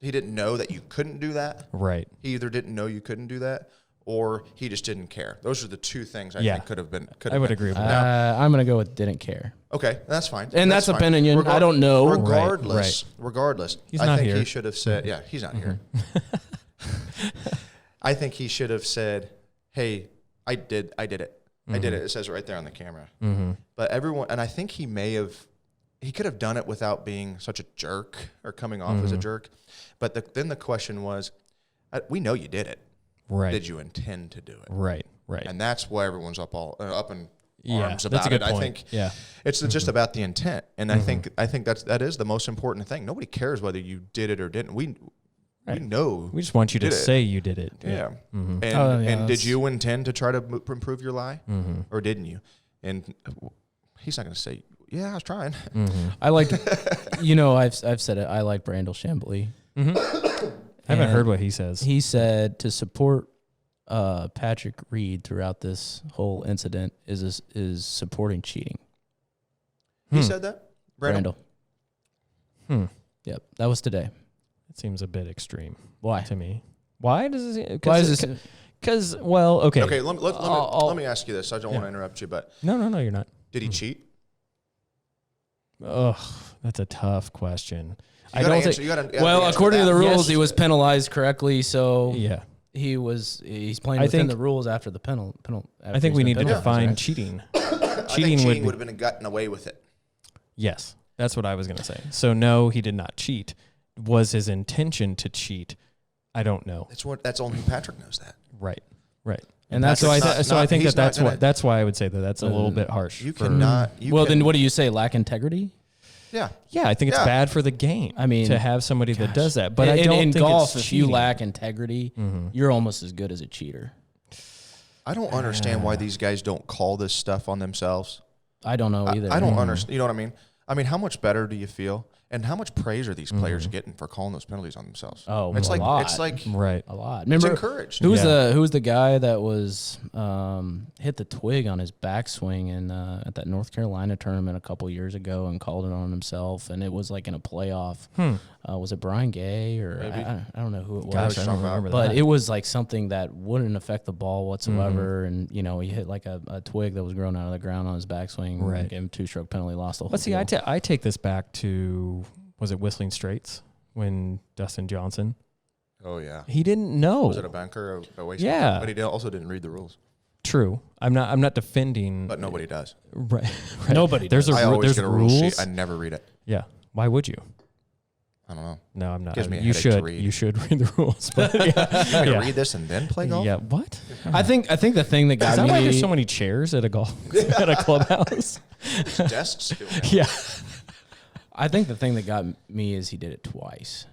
He didn't know that you couldn't do that. Right. He either didn't know you couldn't do that, or he just didn't care. Those are the two things I think could have been. I would agree with that. I'm going to go with didn't care. Okay, that's fine. And that's fine. opinion. I don't know. Regardless, He's I not think here. he should have said, yeah, he's not here. I think he should have said, hey, I did it. I did it. It says it right there on the camera. But everyone, and I think he could have done it without being such a jerk or coming off as a jerk. But then the question was, we know you did it. Right. Did you intend to do it? Right. And that's why everyone's up in arms that's about a good it. point. I think it's just about the intent. And I think that is the most important thing. Nobody cares whether you did it or didn't. We know. We just want you to say you did it. Yeah. And did you intend to try to improve your lie, or didn't you? And he's not going to say, yeah, I was trying. I like, I've said it. I like Brandel Chambly. I haven't heard what he says. He said to support Patrick Reed throughout this whole incident is supporting cheating. He said that? Brandel. Yep, that was today. It seems a bit extreme. Why? To me. Why does it? Why is this? Because, well, okay. Okay, let me ask you this. I don't want to interrupt you, but No, you're not. Did he cheat? Ugh, that's a tough question. According to the rules, he was penalized correctly, so yeah, he's playing within the rules after the penalty. I think we need to define cheating. Cheating would have been gotten away with it. Yes, that's what I was going to say. So no, he did not cheat. Was his intention to cheat? I don't know. That's only Patrick knows that. Right. And that's why I think that's why I would say that's a little bit harsh. You cannot. Then what do you say? Lack integrity? Yeah. I think it's bad for the game. I mean, to have somebody that does that. But I don't in think golf, it's if you lack integrity, you're almost as good as a cheater. I don't understand why these guys don't call this stuff on themselves. I don't know either. I don't understand. You know what I mean? I mean, how much better do you feel? And how much praise are these players getting for calling those penalties on themselves? Oh, it's a like lot. It's like right. A lot. Remember, it's encouraged. Who was the guy that was hit the twig on his backswing at that North Carolina tournament a couple years ago and called it on himself? And it was like in a playoff. Was it Brian Gay or I don't know who it was. Gosh, I don't remember but it was like something that wouldn't affect the ball whatsoever. And he hit like a twig that was growing out of the ground on his backswing. Right. Gave him a 2-stroke penalty, lost the whole. But see, I take this back to. Was it Whistling Straits when Dustin Johnson? Oh yeah, he didn't know. Was it a bunker? Yeah, but he also didn't read the rules. True. I'm not defending. But nobody does. Right. Nobody. There's I always there's get a rules. Rule sheet. I never read it. Yeah. Why would you? I don't know. No, I'm not. Gives me a you headache to should. read. You should read the rules. But you read this and then play golf. Yeah. What? I think the thing that got Is that me. why there's so many chairs at a golf at a clubhouse? It's desks. Yeah. I think the thing that got me is he did it twice.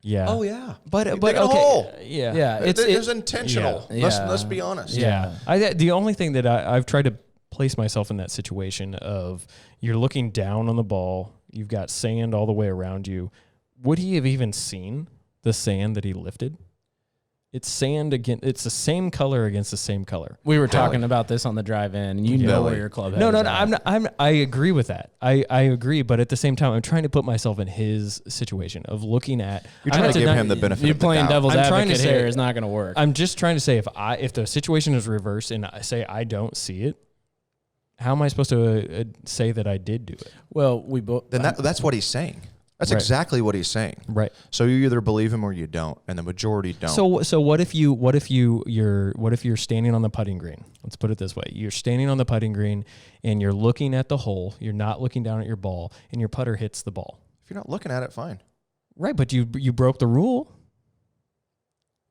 Yeah. Oh yeah. But okay. Yeah. It's intentional. Yeah. Let's be honest. Yeah. The only thing that I've tried to place myself in that situation of you're looking down on the ball, you've got sand all the way around you. Would he have even seen the sand that he lifted? It's sand again. It's the same color against the same color. We were talking about this on the drive-in, and you know where your club. No. I agree with that. I agree, but at the same time, I'm trying to put myself in his situation of looking at. You're trying to give him the benefit. You're playing devil's advocate here. Here is not going to work. I'm just trying to say if the situation is reversed and I say I don't see it, how am I supposed to say that I did do it? Well, we both. Then that's what he's saying. That's exactly what he's saying. Right. So you either believe him or you don't, and the majority don't. So what if you're standing on the putting green? Let's put it this way: you're standing on the putting green and you're looking at the hole. You're not looking down at your ball, and your putter hits the ball. If you're not looking at it, fine. Right, but you broke the rule.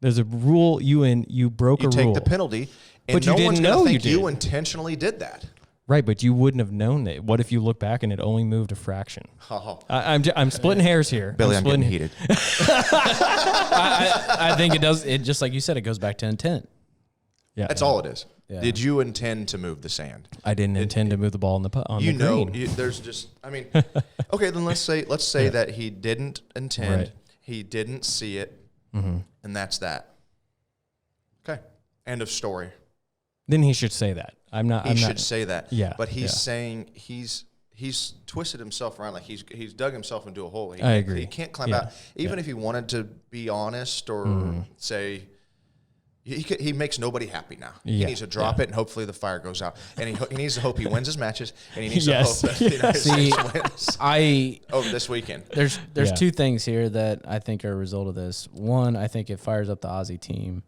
There's a rule. You broke a rule. You take the penalty, and but you no one's didn't going know to think you you intentionally did that. Right, but you wouldn't have known that. What if you look back and it only moved a fraction? Oh. I'm splitting hairs here. Billy, I'm getting heated. I think it does. It just like you said, it goes back to intent. Yeah. That's all it is. Yeah. Did you intend to move the sand? I didn't intend to move the ball on the green. There's just, I mean, okay, then let's say that he didn't intend, Right. he didn't see it, and that's that. Okay, end of story. Then he should say that. He should say that. Yeah. But he's saying he's twisted himself around like he's dug himself into a hole. I agree. He can't climb out. Even if he wanted to be honest or say. He makes nobody happy now. He needs to drop it, and hopefully the fire goes out. And he needs to hope he wins his matches, and he needs to hope that the United States wins over this weekend. There's two things here that I think are a result of this. One, I think it fires up the Aussie team.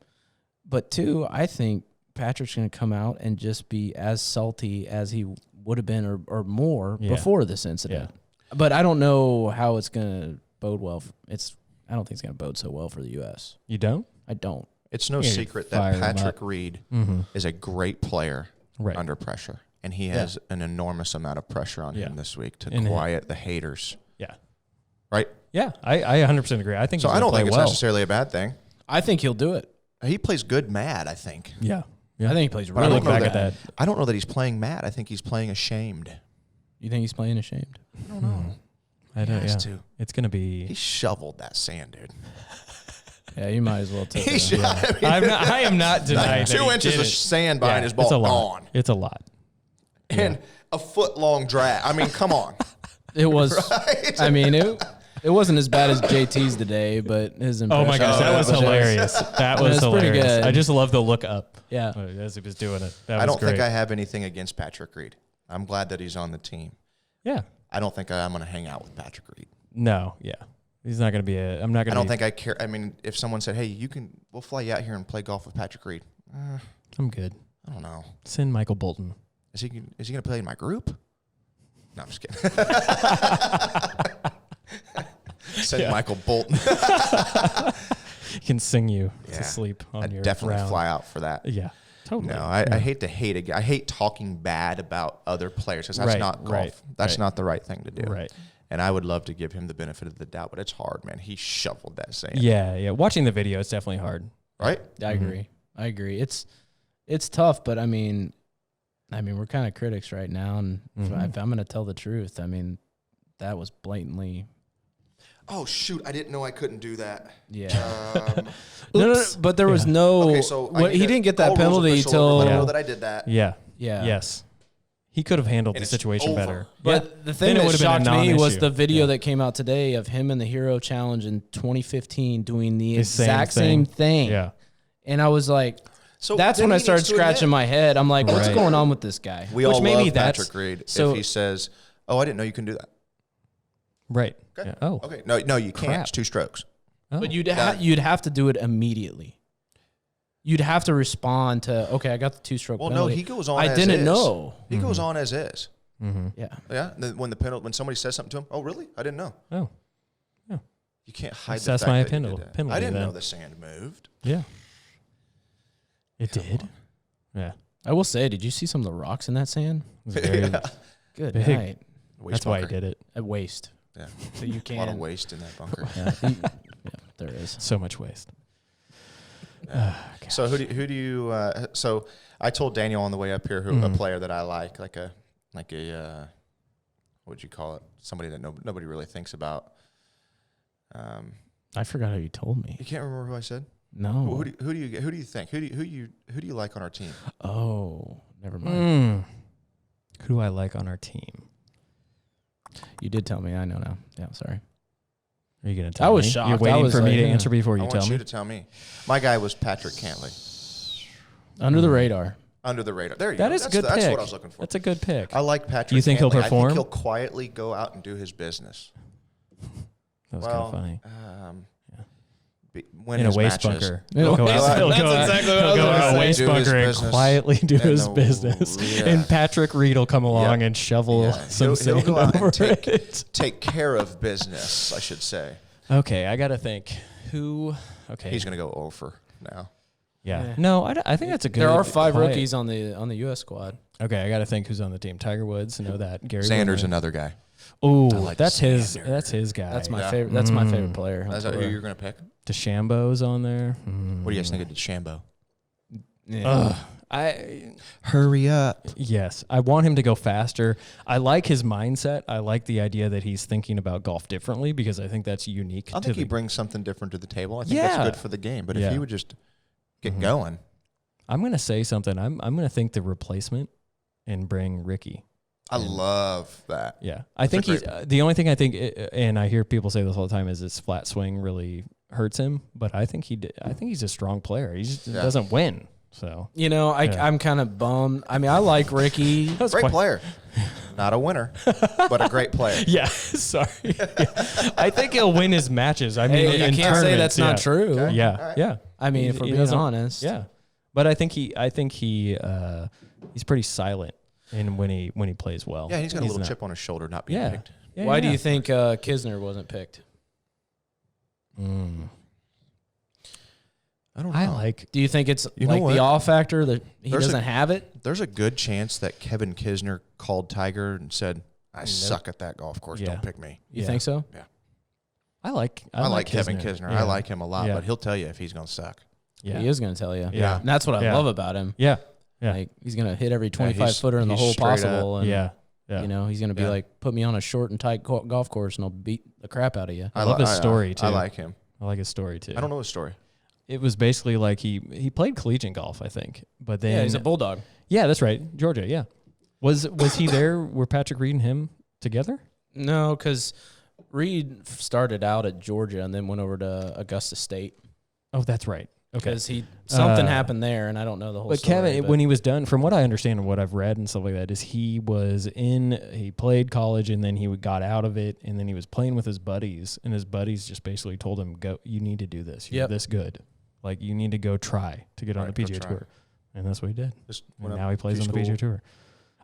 But two, I think Patrick's going to come out and just be as salty as he would have been or more before this incident. Yeah. But I don't know how it's going to bode well. I don't think it's going to bode so well for the U.S. You don't? I don't. It's no secret that Patrick Reed is a great player under pressure, and he has an enormous amount of pressure on him this week to quiet the haters. Yeah. Right? Yeah, I 100% agree. I think so. I don't think it's necessarily a bad thing. I think he'll do it. He plays good mad, I think. Yeah. I think he plays really back at that. I don't know that he's playing mad. I think he's playing ashamed. You think he's playing ashamed? I don't know. I don't. Yeah. It's going to be. He shoveled that sand, dude. Yeah, you might as well take it. I am not denying 2 inches of sand behind his ball gone. It's a lot. And a foot-long drag. I mean, come on. It was. Right? I mean, it wasn't as bad as JT's today, but his impression. Oh my gosh, that was hilarious. That was hilarious. Pretty good. I just love the look up. Yeah, as he was doing it. I don't think I have anything against Patrick Reed. I'm glad that he's on the team. Yeah. I don't think I'm going to hang out with Patrick Reed. No. Yeah. He's not going to be a. I'm not going to. I don't think I care. I mean, if someone said, "Hey, we'll fly you out here and play golf with Patrick Reed," I'm good. I don't know. Send Michael Bolton. Is he going to play in my group? No, I'm just kidding. Send Michael Bolton. He can sing you to sleep on your definitely round. Fly out for that. Yeah. Totally. No, I hate to hate a guy. I hate talking bad about other players because that's not golf. That's not the right thing to do. Right. And I would love to give him the benefit of the doubt, but it's hard, man. He shoveled that sand. Yeah. Watching the video, it's definitely hard. Right? I agree. It's tough, but I mean, we're kind of critics right now, and if I'm going to tell the truth, I mean, that was blatantly. Oh shoot! I didn't know I couldn't do that. Yeah. No, but there was no. Okay, so he didn't get that penalty till. I know that I did that. Yeah. Yes. He could have handled the situation better. But the thing that shocked me was the video that came out today of him in the Hero Challenge in 2015 doing the exact same thing. Yeah. And I was like, so that's when I started scratching my head. I'm like, what's going on with this guy? We all love Patrick Reed if he says, "Oh, I didn't know you can do that." Right. Okay. Yeah. Oh. Okay. No, you can't. It's 2 strokes. Oh. But you'd have to do it immediately. You'd have to respond to, okay, I got the 2-stroke penalty. Well, no, he goes on. I didn't know. He goes on as is. Yeah. Yeah. When somebody says something to him, oh really? I didn't know. Oh. Yeah. You can't hide That's the fact my penalty. I didn't know the sand moved. Yeah. It did. Yeah. I will say, did you see some of the rocks in that sand? It was very good big. night. That's why he did it. At waste. Yeah. So you can. A lot of waste in that bunker. Yeah, there is. So much waste. So who do you? So I told Daniel on the way up here a player that I like a what would you call it? Somebody that nobody really thinks about. I forgot how you told me. You can't remember who I said? No. Well, who do you think? Who do you like on our team? Oh, never mind. Who do I like on our team? You did tell me. I know now. Yeah, sorry. Are you going to tell me? I was shocked. You're waiting for me to answer before you tell me? I want you to tell me. My guy was Patrick Cantley. Under the radar. Under the radar. There you go. That is a good pick. That's what I was looking for. That's a good pick. I like Patrick You think Cantley. he'll perform? I think he'll quietly go out and do his business. That was kind of funny. Win in a waste matches. bunker. He'll go in a waste bunker and quietly do his business. Yeah. And Patrick Reed will come along and shovel some sand he'll go out over and it. Take care of business, I should say. Okay, I got to think. Who? Okay. He's going to go over now. Yeah. No, I think that's a good. There are 5 rookies on the U.S. squad. Okay, I got to think who's on the team. Tiger Woods, I know that. Gary Xander's another guy. Oh, that's his guy. That's my favorite. That's my favorite player. Is that who you're going to pick? DeChambeau's on there. What do you guys think of DeChambeau? Hurry up. Yes, I want him to go faster. I like his mindset. I like the idea that he's thinking about golf differently because I think that's unique. I think he brings something different to the table. I think that's good for the game. But if he would just get going. I'm going to say something. I'm going to think the replacement and bring Ricky. I love that. Yeah. I think he's the only thing I think, and I hear people say this all the time, is his flat swing really hurts him. But I think he's a strong player. He just doesn't win. So, I'm kind of bummed. I mean, I like Ricky. Great player. Not a winner, but a great player. Yeah, sorry. I think he'll win his matches. I mean, you can't say that's not true. Okay. Yeah, yeah. I mean, if we're being honest. Yeah. But I think he's pretty silent when he plays well. Yeah, he's got a little chip on his shoulder not being picked. Yeah, why do you think Kisner wasn't picked? I don't know. Do you think it's the awe factor that he doesn't have it? There's a good chance that Kevin Kisner called Tiger and said, I suck at that golf course. Don't pick me. You think so? Yeah. I like Kevin Kisner. Yeah. I like him a lot, but he'll tell you if he's going to suck. Yeah. He is going to tell you. Yeah. And that's what I love about him. Yeah. Yeah. Like, he's going to hit every 25-footer in the hole possible. And, yeah. He's going to be like, put me on a short and tight golf course and I'll beat the crap out of you. I love his story, too. I like him. I like his story, too. I don't know his story. It was basically like he played collegiate golf, I think. But then he's a bulldog. Yeah, that's right. Georgia, yeah. Was he there? Were Patrick Reed and him together? No, because Reed started out at Georgia and then went over to Augusta State. Oh, that's right. Okay. Because something happened there, and I don't know the whole story. Kevin, when he was done, from what I understand and what I've read and stuff like that, is he played college and then he got out of it and then he was playing with his buddies and his buddies just basically told him, "Go, you need to do this. You're this good. Like you need to go try to get on the PGA Tour." And that's what he did. And now he plays on the PGA Tour.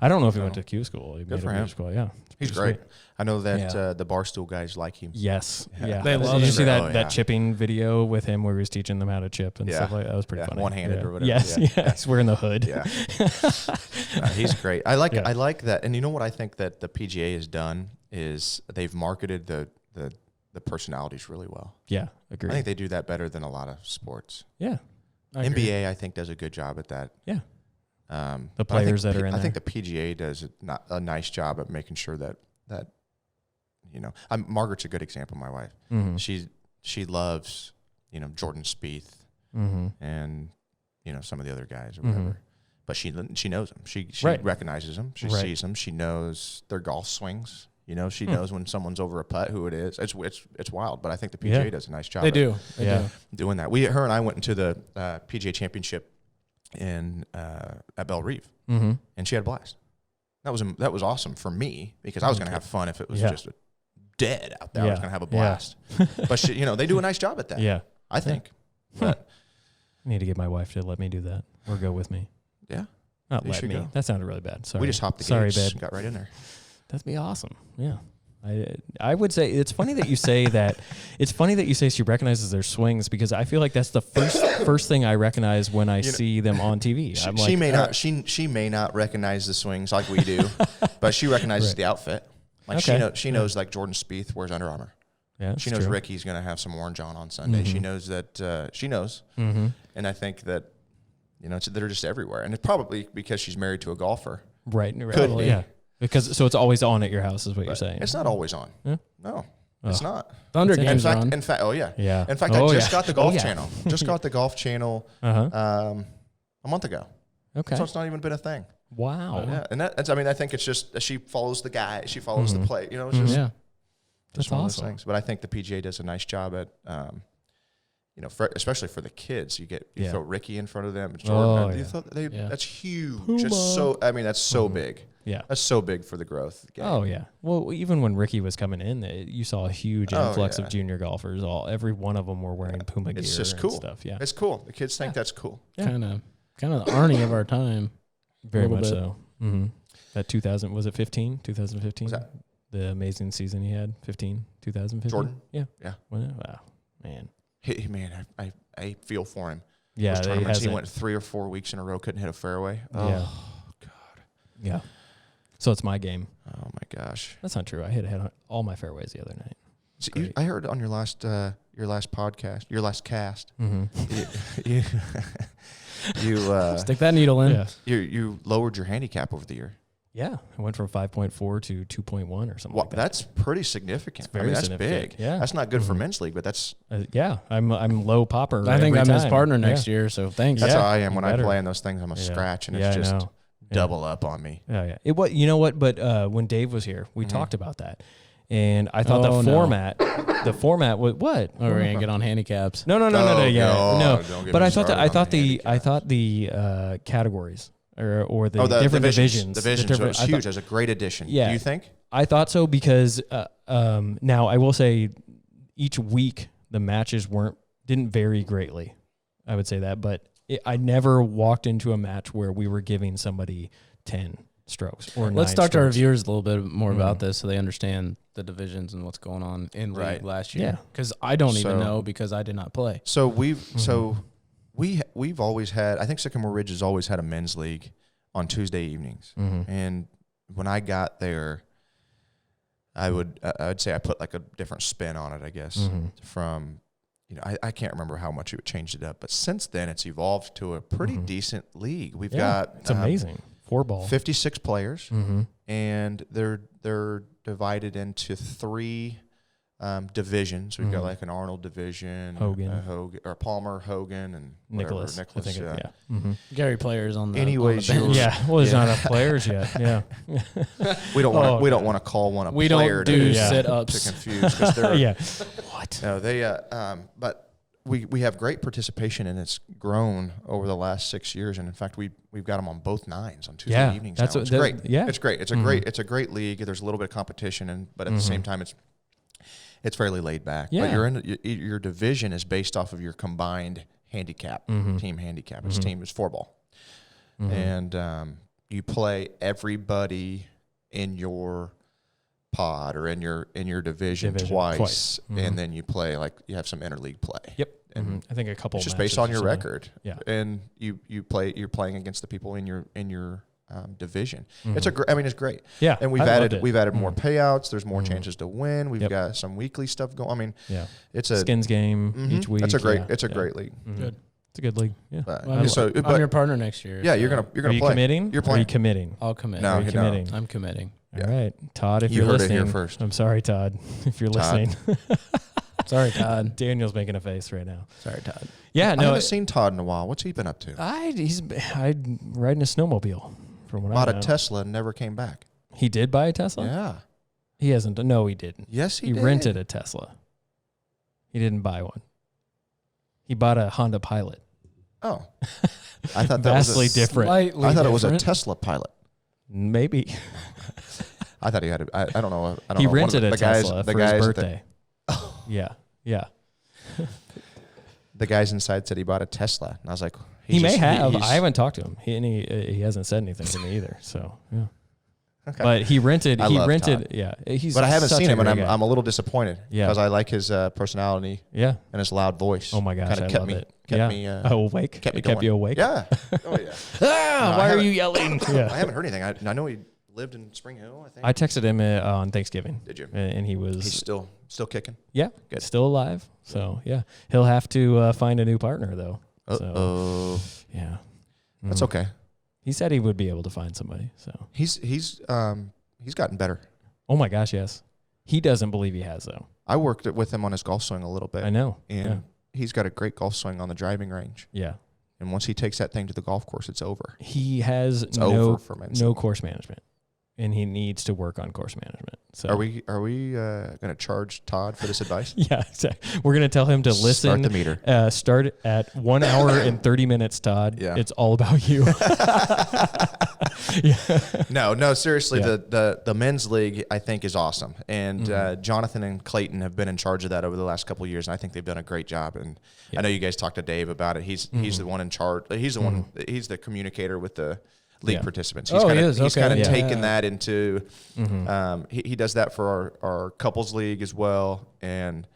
I don't know if he went to Q school. He Good for him. School. Yeah, he's great. Sweet. I know that the Barstool guys like him. Yes, yeah. They love him. Did you see that chipping video with him where he was teaching them how to chip and stuff like that? That was pretty funny. One-handed or whatever. Yes, he's wearing the hood. Yeah, he's great. I like that. And you know what I think that the PGA has done is they've marketed the personalities really well. Yeah, agree. I think they do that better than a lot of sports. Yeah, NBA I think does a good job at that. Yeah. The players that are in there. I think the PGA does a nice job at making sure that Margaret's a good example. My wife, she loves Jordan Spieth and some of the other guys or whatever, but she knows them. She recognizes them. She sees them. She knows their golf swings. She knows when someone's over a putt who it is. It's wild, but I think the PGA does a nice job. They do doing that. Her and I went into the PGA Championship at Belle Reve, and she had a blast. That was awesome for me because I was going to have fun if it was just dead out there. I was going to have a blast. But they do a nice job at that. Yeah, I think. But I need to get my wife to let me do that or go with me. Yeah, not let me. Go. That sounded really bad. Sorry, we just hopped the gates. Sorry, babe. Got right in there. That'd be awesome. Yeah. I would say it's funny that you say that. It's funny that you say she recognizes their swings because I feel like that's the first thing I recognize when I see them on TV. She may not recognize the swings like we do, but she recognizes the outfit. Like she knows like Jordan Spieth wears Under Armour. Yeah, she knows Ricky's going to have some orange on Sunday. She knows that she knows, and I think that they're just everywhere, and it's probably because she's married to a golfer. Right. Could be. Yeah. Because it's always on at your house is what you're saying. It's not always on. Yeah? No, it's not. Thunder games on. In fact, yeah. In fact, I just got the Golf Channel. Just got the Golf Channel a month ago. Okay. So it's not even been a thing. Wow. Yeah, and I think it's just she follows the guy. She follows the play. It's just that's one awesome. of those things. But I think the PGA does a nice job at especially for the kids. You throw Ricky in front of them. Jordan. That's huge. That's so big. Yeah, that's so big for the growth. Game. Oh yeah. Well, even when Ricky was coming in, you saw a huge influx of junior golfers. Every one of them were wearing Puma gear. It's just cool. And stuff. Yeah, it's cool. The kids think that's cool. Yeah. Kind of the Arnie of our time. Very much so. Mm-hmm. That 2000 was it 2015? The amazing season he had 2015. Jordan. Yeah. Wow, man. I feel for him. Yeah, those tournaments, he went 3 or 4 weeks in a row, couldn't hit a fairway. Oh, yeah. God. Yeah. So it's my game. Oh, my gosh. That's not true. I hit all my fairways the other night. So I heard on your last podcast, your last cast, You stick that needle in. Yeah. You lowered your handicap over the year. Yeah, I went from 5.4 to 2.1 or something like that. That's pretty significant. It's very that's significant. big. Yeah. That's not good for men's league, but that's... I'm low popper. I think I'm every his time. partner next year, so thanks. That's Yeah, how I am when I better. play in those things. I'm a scratch, and it's just double up on me. Yeah. You know what? But when Dave was here, we talked about that. And I thought the format was what? Oh, we're gonna get on handicaps. No. Yeah, no. Don't get But me I thought started I thought the categories or the, the different divisions. Divisions. So it's huge. That's a great addition. Yeah. Do you think? I thought so because now I will say each week the matches didn't vary greatly. I would say that, but I never walked into a match where we were giving somebody 10 strokes or 9 Let's talk to our strokes. viewers a little bit more about this so they understand the divisions and what's going on in league last year. Yeah. Because I don't even know because I did not play. So we've always had, I think Sycamore Ridge has always had a men's league on Tuesday evenings. And when I got there, I'd say I put like a different spin on it, I guess, from, I can't remember how much it changed it up, but since then it's evolved to a pretty decent league. We've got, it's amazing. 4-ball. 56 players, and they're divided into 3 divisions. We've got like an Arnold division, Hogan, or Palmer, Hogan, and Nicholas. I think Gary players on the Anyways, on the bench. well, there's not enough players yet. Yeah, we don't want to call one a we player don't do to sit-ups. confuse because they're What? No, they but we have great participation, and it's grown over the last 6 years. And in fact, we've got them on both 9s on Tuesday evenings. Now. It's great. Yeah, it's great. It's a great league. There's a little bit of competition, but at the same time, it's fairly laid back. Yeah. But your division is based off of your combined handicap, team handicap. Its team is 4-ball, and you play everybody in your pod or in your division twice. And then you play you have some interleague play. Yep. And I think a couple. it's just based on your record. Yeah. And you're playing against the people in your division. It's it's great. Yeah. And we've added more payouts. There's more chances to win. We've got some weekly stuff going. It's a skins game each week. It's a great league. Good. It's a good league. Yeah. But, I'm your partner next year. Yeah, so. you're gonna Are you play. committing? You're Are you playing. committing? I'll commit. No, Are you committing? I'm committing. All right, Todd. If You you're heard it listening, here first. I'm sorry, Todd. If you're Todd. listening, Sorry, Todd. Daniel's making a face right now. Sorry, Todd. Yeah, I no. haven't seen Todd in a while. What's he been up to? He's riding a snowmobile. From what Bought I a know. Tesla and never came back. He did buy a Tesla. Yeah. He hasn't. No, he didn't. Yes, he He did. rented a Tesla. He didn't buy one. He bought a Honda Pilot. Oh, I thought that Vastly was different. I thought it was a Tesla Pilot. Maybe. I thought he had. I don't know. I don't He know. rented a the Tesla guys, for his birthday. Yeah. The guys inside said he bought a Tesla, and I was like, He may have. I haven't talked to him. He hasn't said anything to me either. So yeah. Okay. But he rented. I love Todd. Yeah. He's. But I haven't such seen a him, and great guy. I'm a little disappointed. Yeah. Because I like his personality. Yeah. And his loud voice. Oh my gosh, Kinda I kept love me, it. Kept me. Awake. Kept me It kept going. you awake. Yeah. Oh yeah. Why are you yelling? I Yeah. haven't heard anything. I know he lived in Spring Hill. I think. I texted him on Thanksgiving. Did you? And he was. He's still kicking. Yeah. Good. Still alive. So yeah, he'll have to find a new partner though. Oh. So, yeah. That's okay. He said he would be able to find somebody. So He's gotten better. oh my gosh, yes. He doesn't believe he has though. I worked with him on his golf swing a little bit. I know. And he's got a great golf swing on the driving range. Yeah. And once he takes that thing to the golf course, it's over. He has over for men's no league. course management, and he needs to work on course management. So Are we going to charge Todd for this advice? Yeah, exactly. We're gonna tell him to listen. Start the meter. Start at 1 hour and 30 minutes, Todd. Yeah. It's all about you. Yeah. No, seriously, Yeah. the men's league I think is awesome, and Jonathan and Clayton have been in charge of that over the last couple of years, and I think they've done a great job. And I know you guys talked to Dave about it. He's the one in charge. He's the one. He's the communicator with the league participants. He's kind of taken that into. He does that for our couples league as well, and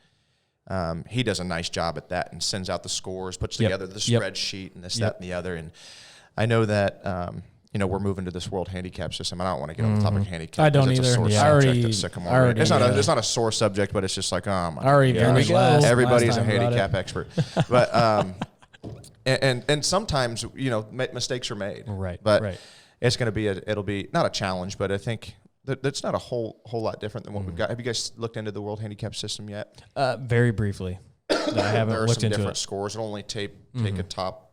he does a nice job at that and sends out the scores, puts together the spreadsheet and this, that, and the other. And I know that. We're moving to this world handicap system. I don't want to get on the topic of handicap. I don't it's either. A sore Yeah. subject at Sycamore Ridge. It's not a sore subject, but it's just like, oh my. Everybody's a handicap expert. But And sometimes, mistakes are made. Right. But it's going to be it'll be not a challenge, but I think that's not a whole lot different than what we've got. Have you guys looked into the World Handicap System yet? Very briefly. I haven't looked into different it. scores. It'll only take a top,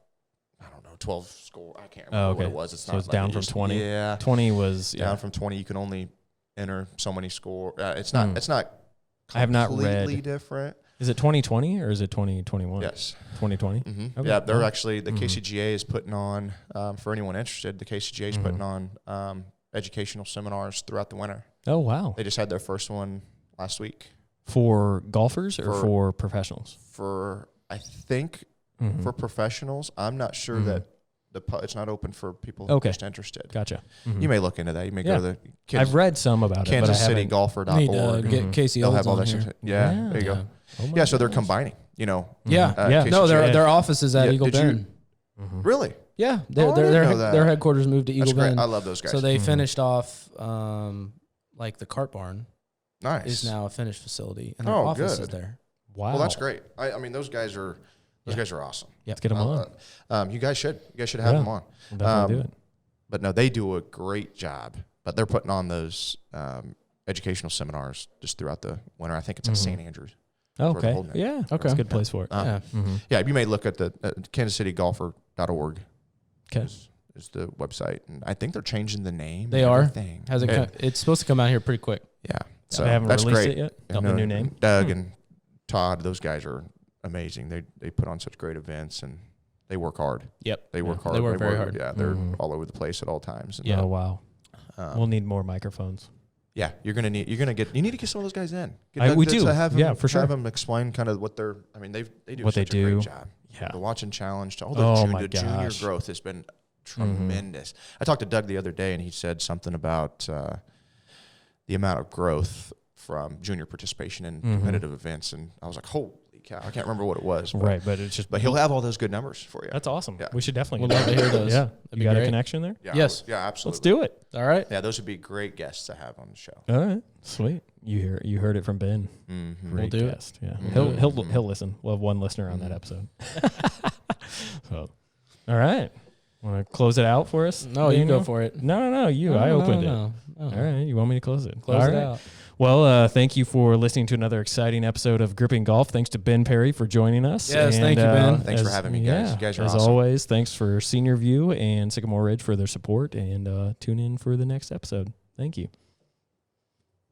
12 score. I can't remember what it was. It's so not it's like down from 20. Yeah, 20 was down from 20. You can only enter so many score. It's not. It's not. I have not read. Completely different. Is it 2020 or is it 2021? Yes. 2020? Mm-hmm. Okay. Yeah, they're actually, the KCGA is putting on, for anyone interested, the KCGA is putting on educational seminars throughout the winter. Oh, wow. They just had their first one last week. For golfers or for professionals? I think for professionals. I'm not sure that it's not open for people who are just interested. Gotcha. You may look into that. You may go to the I've read some about KansasCityGolfer.org. Get Casey They'll Olds have all on that here. stuff. Yeah, there you go. Oh So they're combining, No, KCGA. their office is at Eagle Bend. Really? Yeah, their headquarters moved to Eagle That's great. Bend. I love those guys. So they finished off like the cart barn. Nice. Is now a finished facility, and their office is there. Wow. Well, that's great. I mean, those guys are awesome. Let's get them on. You guys should have them on. We'll definitely do it. But no, they do a great job. But they're putting on those educational seminars just throughout the winter. I think it's at St. Andrews. Okay. Yeah. Okay. That's a good place for it. Yeah. You may look at the KansasCityGolfer.org. Okay. Is the website, and I think they're changing the name. They are. Everything. It's supposed to come out here pretty quick. Yeah. So they haven't that's released great. it yet. Not the new name. Doug and Todd, those guys are amazing. They put on such great events, and they work hard. Yep. They work hard. They work very hard. Yeah, they're all over the place at all times. And Oh wow. We'll need more microphones. Yeah, you need to get some of those guys in. We do. Have them, yeah, for sure. Have them explain kind of what they're. I mean, they do what such they a do. great job. Yeah. The watch and challenge. My junior gosh. growth has been tremendous. I talked to Doug the other day, and he said something about the amount of growth from junior participation in competitive events, and I was like, holy cow! I can't remember what it was. But he'll have all those good numbers for you. That's awesome. Yeah. We should definitely. We'd love to hear those. Yeah. You got great. a connection there? Yeah, Yes. Yeah, absolutely. Let's do it. All right. Yeah, those would be great guests to have on the show. All right. Sweet. You heard it from Ben. Great We'll do guest. Yeah. He'll listen. We'll have one listener on that episode. So, all right. Want to close it out for us? No, you go for it. No. You. I opened it. No. All right. You want me to close it? Close all it right. out. Well, thank you for listening to another exciting episode of Gripping Golf. Thanks to Ben Perry for joining us. Yes, thank you, Ben. Thanks for having me, guys. You guys are as awesome. always, thanks for Senior View and Sycamore Ridge for their support, and tune in for the next episode. Thank you.